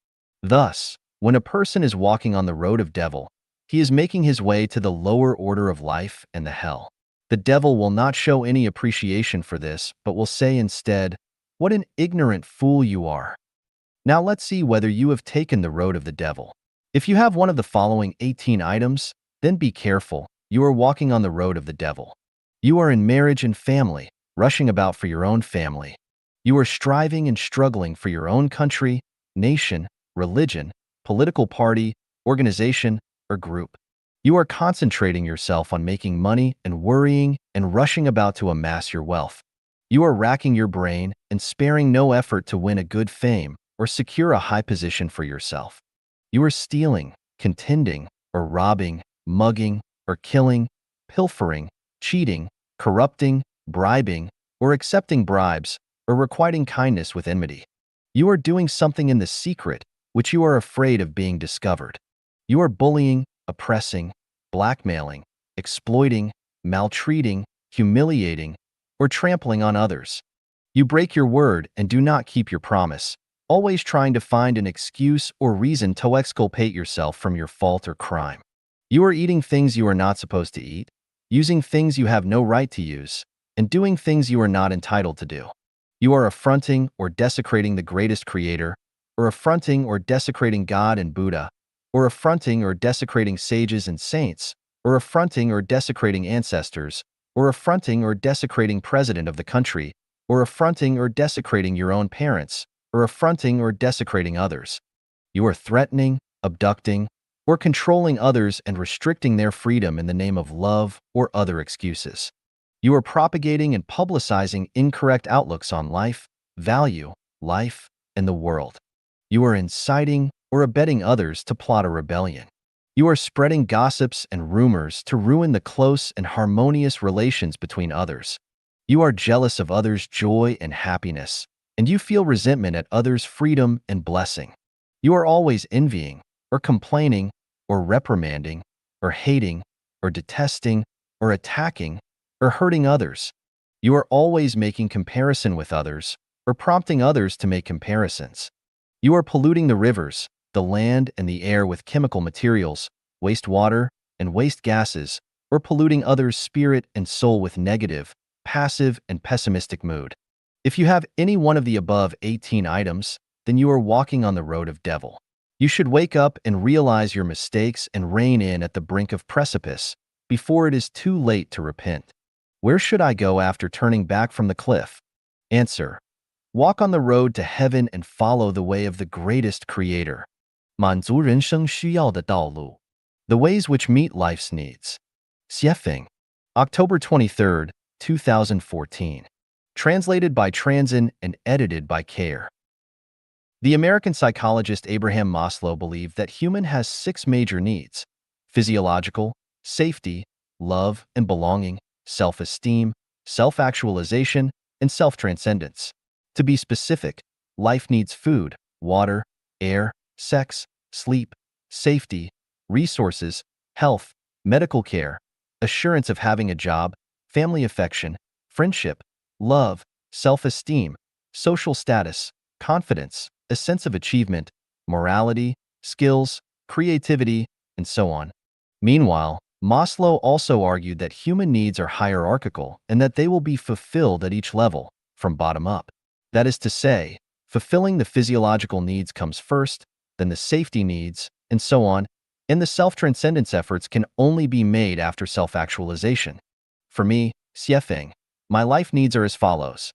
Thus, when a person is walking on the road of devil, he is making his way to the lower order of life and the hell. The devil will not show any appreciation for this, but will say instead, "What an ignorant fool you are." Now let's see whether you have taken the road of the devil. If you have one of the following 18 items, then be careful, you are walking on the road of the devil. You are in marriage and family, rushing about for your own family. You are striving and struggling for your own country, nation, religion, political party, organization, or group. You are concentrating yourself on making money and worrying and rushing about to amass your wealth. You are racking your brain and sparing no effort to win a good fame or secure a high position for yourself. You are stealing, contending, or robbing, mugging, or killing, pilfering, cheating, corrupting, bribing, or accepting bribes, or requiting kindness with enmity. You are doing something in the secret which you are afraid of being discovered. You are bullying, oppressing, blackmailing, exploiting, maltreating, humiliating, or trampling on others. You break your word and do not keep your promise, always trying to find an excuse or reason to exculpate yourself from your fault or crime. You are eating things you are not supposed to eat, using things you have no right to use, and doing things you are not entitled to do. You are affronting or desecrating the greatest creator, or affronting or desecrating God and Buddha, or affronting or desecrating sages and saints, or affronting or desecrating ancestors, or affronting or desecrating president of the country, or affronting or desecrating your own parents, or affronting or desecrating others. You are threatening, abducting, or controlling others and restricting their freedom in the name of love or other excuses. You are propagating and publicizing incorrect outlooks on life, value, life, and the world. You are inciting or abetting others to plot a rebellion. You are spreading gossips and rumors to ruin the close and harmonious relations between others. You are jealous of others' joy and happiness, and you feel resentment at others' freedom and blessing. You are always envying, or complaining, or reprimanding, or hating, or detesting, or attacking, or hurting others. You are always making comparison with others, or prompting others to make comparisons. You are polluting the rivers, the land, and the air with chemical materials, waste water, and waste gases, or polluting others' spirit and soul with negative, passive, and pessimistic mood. If you have any one of the above 18 items, then you are walking on the road of devil. You should wake up and realize your mistakes and rein in at the brink of precipice before it is too late to repent. Where should I go after turning back from the cliff? Answer: walk on the road to heaven and follow the way of the greatest creator. 满足人生需要的道路. The ways which meet life's needs. Xiefeng. October 23rd, 2014. Translated by Transin and edited by Care. The American psychologist Abraham Maslow believed that human has 6 major needs: physiological, safety, love and belonging, self-esteem, self-actualization, and self-transcendence. To be specific, life needs food, water, air, sex, sleep, safety, resources, health, medical care, assurance of having a job, family affection, friendship, love, self-esteem, social status, confidence, a sense of achievement, morality, skills, creativity, and so on. Meanwhile, Maslow also argued that human needs are hierarchical and that they will be fulfilled at each level, from bottom up. That is to say, fulfilling the physiological needs comes first, then the safety needs, and so on, and the self-transcendence efforts can only be made after self-actualization. For me, Xiefeng, my life needs are as follows: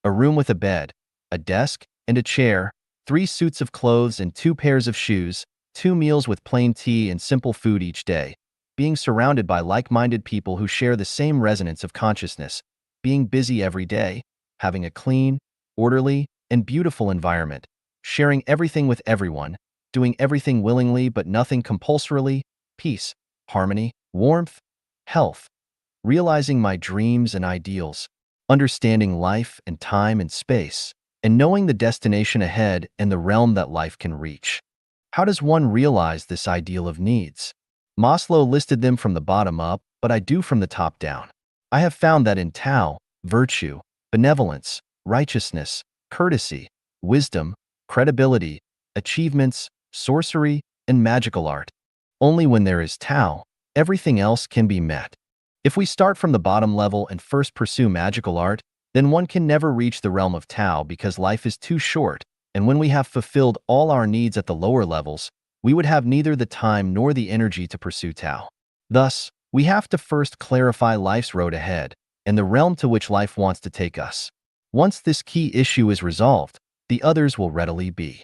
a room with a bed, a desk and a chair, 3 suits of clothes and 2 pairs of shoes, 2 meals with plain tea and simple food each day, being surrounded by like-minded people who share the same resonance of consciousness, being busy every day, having a clean, orderly, and beautiful environment, sharing everything with everyone, doing everything willingly but nothing compulsorily, peace, harmony, warmth, health, realizing my dreams and ideals, understanding life and time and space, and knowing the destination ahead and the realm that life can reach. How does one realize this ideal of needs? Maslow listed them from the bottom up, but I do from the top down. I have found that in Tao, virtue, benevolence, righteousness, courtesy, wisdom, credibility, achievements, sorcery, and magical art. Only when there is Tao, everything else can be met. If we start from the bottom level and first pursue magical art, then one can never reach the realm of Tao because life is too short, and when we have fulfilled all our needs at the lower levels, we would have neither the time nor the energy to pursue Tao. Thus, we have to first clarify life's road ahead and the realm to which life wants to take us. Once this key issue is resolved, the others will readily be.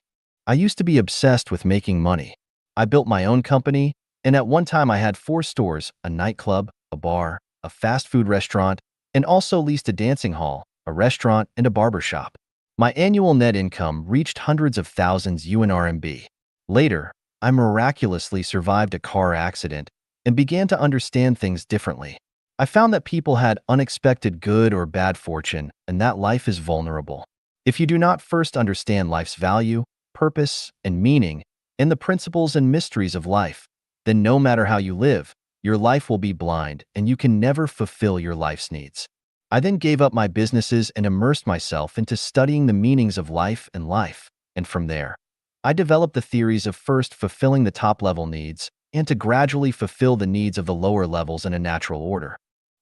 I used to be obsessed with making money. I built my own company, and at one time I had 4 stores, a nightclub, a bar, a fast food restaurant, and also leased a dancing hall, a restaurant, and a barber shop. My annual net income reached hundreds of thousands USD. Later, I miraculously survived a car accident and began to understand things differently. I found that people had unexpected good or bad fortune and that life is vulnerable. If you do not first understand life's value, purpose, and meaning, and the principles and mysteries of life, then no matter how you live, your life will be blind and you can never fulfill your life's needs. I then gave up my businesses and immersed myself into studying the meanings of life, and from there, I developed the theories of first fulfilling the top-level needs and to gradually fulfill the needs of the lower levels in a natural order.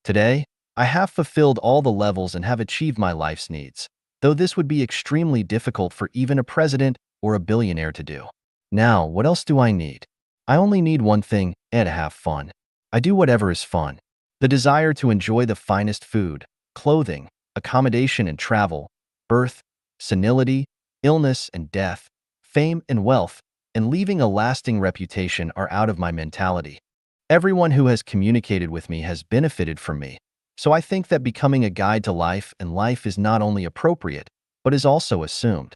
Today, I have fulfilled all the levels and have achieved my life's needs, though this would be extremely difficult for even a president or a billionaire to do. Now, what else do I need? I only need one thing, and to have fun. I do whatever is fun. The desire to enjoy the finest food, clothing, accommodation and travel, birth, senility, illness and death, fame and wealth, and leaving a lasting reputation are out of my mentality. Everyone who has communicated with me has benefited from me, so I think that becoming a guide to life and life is not only appropriate, but is also assumed.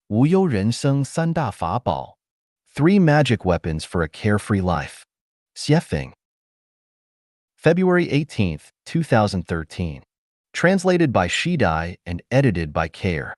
无忧人生三大法宝. 3 magic weapons for a carefree life. Xiefeng. February 18th, 2013. Translated by Shidai and edited by Care.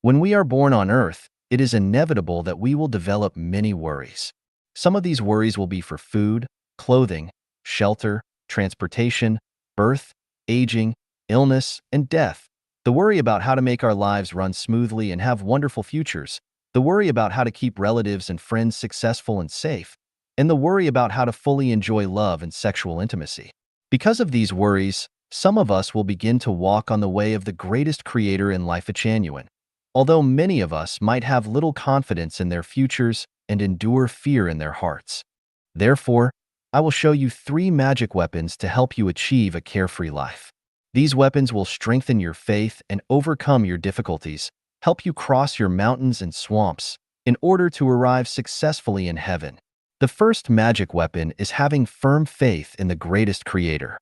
When we are born on Earth, it is inevitable that we will develop many worries. Some of these worries will be for food, clothing, shelter, transportation, birth, aging, illness, and death. The worry about how to make our lives run smoothly and have wonderful futures. The worry about how to keep relatives and friends successful and safe. And the worry about how to fully enjoy love and sexual intimacy. Because of these worries, Some of us will begin to walk on the way of the greatest creator in life, Echanuan, although many of us might have little confidence in their futures and endure fear in their hearts. Therefore, I will show you 3 magic weapons to help you achieve a carefree life. These weapons will strengthen your faith and overcome your difficulties, help you cross your mountains and swamps in order to arrive successfully in heaven. The first magic weapon is having firm faith in the greatest creator.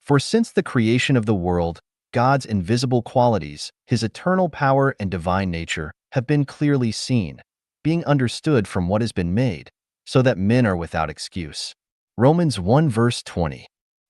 For since the creation of the world, God's invisible qualities, his eternal power and divine nature, have been clearly seen, being understood from what has been made, so that men are without excuse. Romans 1 verse 20.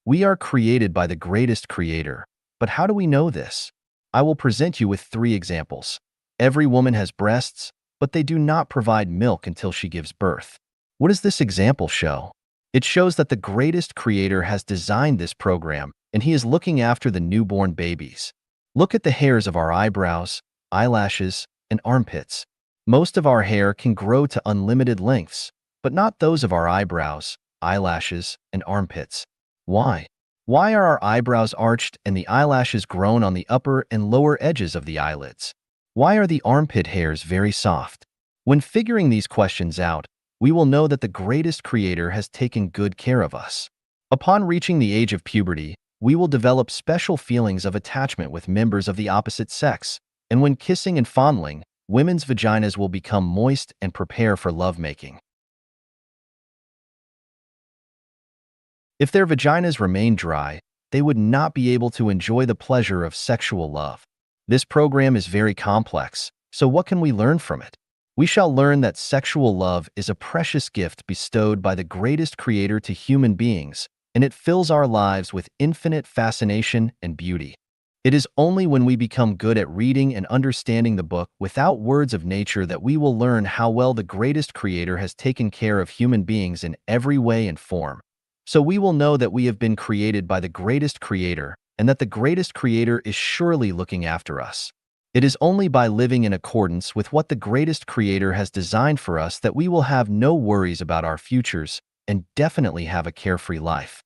We are created by the greatest creator, but how do we know this? I will present you with 3 examples. Every woman has breasts, but they do not provide milk until she gives birth. What does this example show? It shows that the greatest creator has designed this program, and he is looking after the newborn babies. Look at the hairs of our eyebrows, eyelashes, and armpits. Most of our hair can grow to unlimited lengths, but not those of our eyebrows, eyelashes, and armpits. Why? Why are our eyebrows arched and the eyelashes grown on the upper and lower edges of the eyelids? Why are the armpit hairs very soft? When figuring these questions out, we will know that the greatest creator has taken good care of us. Upon reaching the age of puberty, we will develop special feelings of attachment with members of the opposite sex, and when kissing and fondling, women's vaginas will become moist and prepare for lovemaking. If their vaginas remain dry, they would not be able to enjoy the pleasure of sexual love. This program is very complex, so what can we learn from it? We shall learn that sexual love is a precious gift bestowed by the greatest creator to human beings, and it fills our lives with infinite fascination and beauty. It is only when we become good at reading and understanding the book without words of nature that we will learn how well the greatest creator has taken care of human beings in every way and form. So we will know that we have been created by the greatest creator, and that the greatest creator is surely looking after us. It is only by living in accordance with what the greatest creator has designed for us that we will have no worries about our futures and definitely have a carefree life.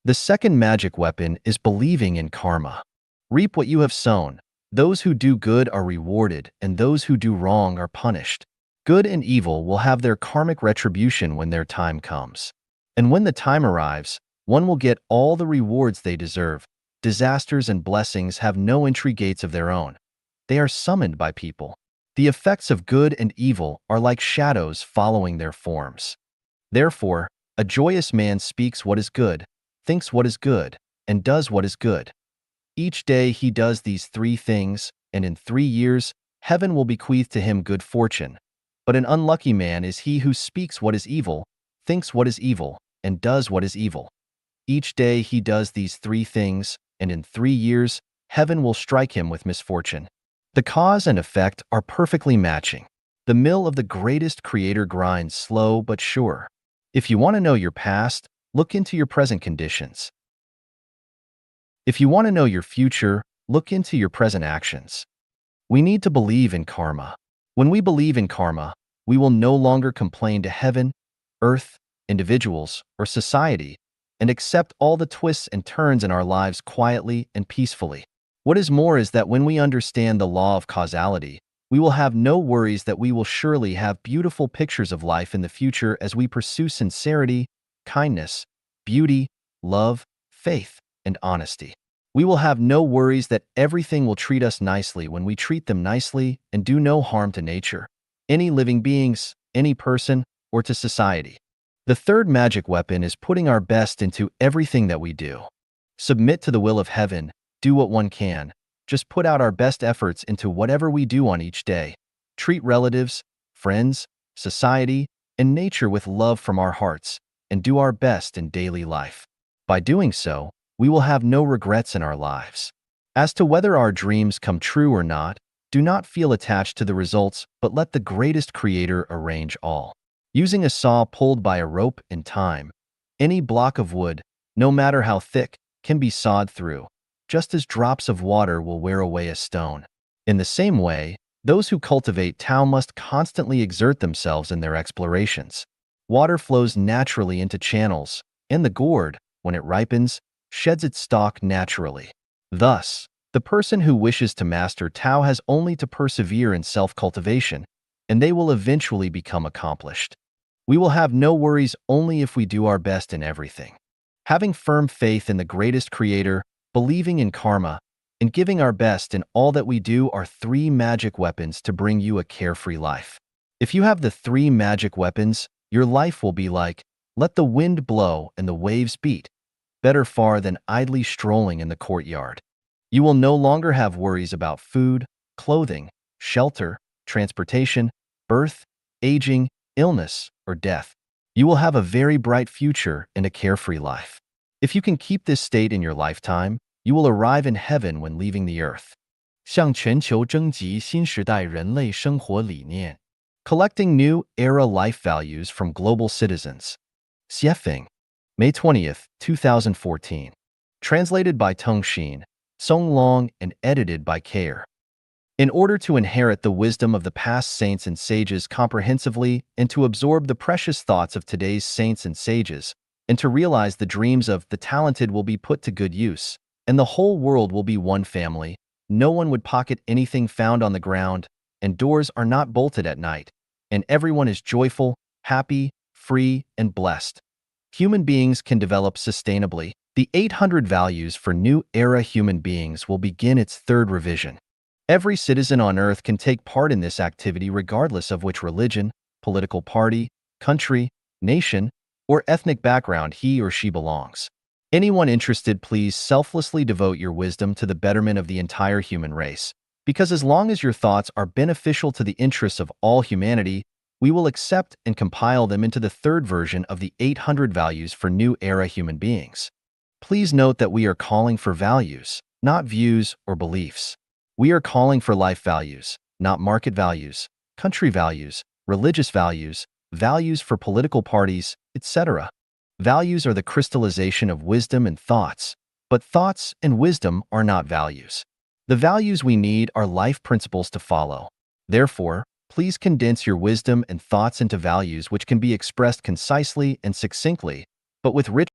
The second magic weapon is believing in karma. Reap what you have sown. Those who do good are rewarded, and those who do wrong are punished. Good and evil will have their karmic retribution when their time comes. And when the time arrives, one will get all the rewards they deserve. Disasters and blessings have no entry gates of their own. They are summoned by people. The effects of good and evil are like shadows following their forms. Therefore, a joyous man speaks what is good, thinks what is good, and does what is good. Each day he does these 3 things, and in 3 years, heaven will bequeath to him good fortune. But an unlucky man is he who speaks what is evil, thinks what is evil, and does what is evil. Each day he does these 3 things, and in 3 years, heaven will strike him with misfortune. The cause and effect are perfectly matching. The mill of the greatest creator grinds slow but sure. If you want to know your past, look into your present conditions. If you want to know your future, look into your present actions. We need to believe in karma. When we believe in karma, we will no longer complain to heaven, earth, individuals, or society, and accept all the twists and turns in our lives quietly and peacefully. What is more is that when we understand the law of causality, we will have no worries that we will surely have beautiful pictures of life in the future as we pursue sincerity, kindness, beauty, love, faith, and honesty. We will have no worries that everything will treat us nicely when we treat them nicely and do no harm to nature, any living beings, any person, or to society. The third magic weapon is putting our best into everything that we do. Submit to the will of heaven. Do what one can. Just put out our best efforts into whatever we do on each day. Treat relatives, friends, society, and nature with love from our hearts, and do our best in daily life. By doing so, we will have no regrets in our lives. As to whether our dreams come true or not, do not feel attached to the results, but let the greatest creator arrange all. Using a saw pulled by a rope in time, any block of wood, no matter how thick, can be sawed through, just as drops of water will wear away a stone. In the same way, those who cultivate Tao must constantly exert themselves in their explorations. Water flows naturally into channels, and the gourd, when it ripens, sheds its stalk naturally. Thus, the person who wishes to master Tao has only to persevere in self-cultivation, and they will eventually become accomplished. We will have no worries only if we do our best in everything. Having firm faith in the greatest creator, believing in karma, and giving our best in all that we do are three magic weapons to bring you a carefree life. If you have the three magic weapons, your life will be like, let the wind blow and the waves beat, better far than idly strolling in the courtyard. You will no longer have worries about food, clothing, shelter, transportation, birth, aging, illness, or death. You will have a very bright future and a carefree life. If you can keep this state in your lifetime, you will arrive in heaven when leaving the earth. 向全球征集新时代人类生活理念。 Collecting new era life values from global citizens. Xiefeng, May 20th, 2014. Translated by Teng Xin, Song Long, and edited by Care. In order to inherit the wisdom of the past saints and sages comprehensively and to absorb the precious thoughts of today's saints and sages, and to realize the dreams of the talented will be put to good use, and the whole world will be one family, no one would pocket anything found on the ground, and doors are not bolted at night, and everyone is joyful, happy, free, and blessed. Human beings can develop sustainably. The 800 Values for New Era Human Beings will begin its third revision. Every citizen on Earth can take part in this activity regardless of which religion, political party, country, nation, or ethnic background he or she belongs. Anyone interested, please selflessly devote your wisdom to the betterment of the entire human race, because as long as your thoughts are beneficial to the interests of all humanity, we will accept and compile them into the third version of the 800 Values for New Era Human Beings. Please note that we are calling for values, not views or beliefs. We are calling for life values, not market values, country values, religious values, values for political parties, etc. Values are the crystallization of wisdom and thoughts, but thoughts and wisdom are not values. The values we need are life principles to follow. Therefore, please condense your wisdom and thoughts into values which can be expressed concisely and succinctly, but with rich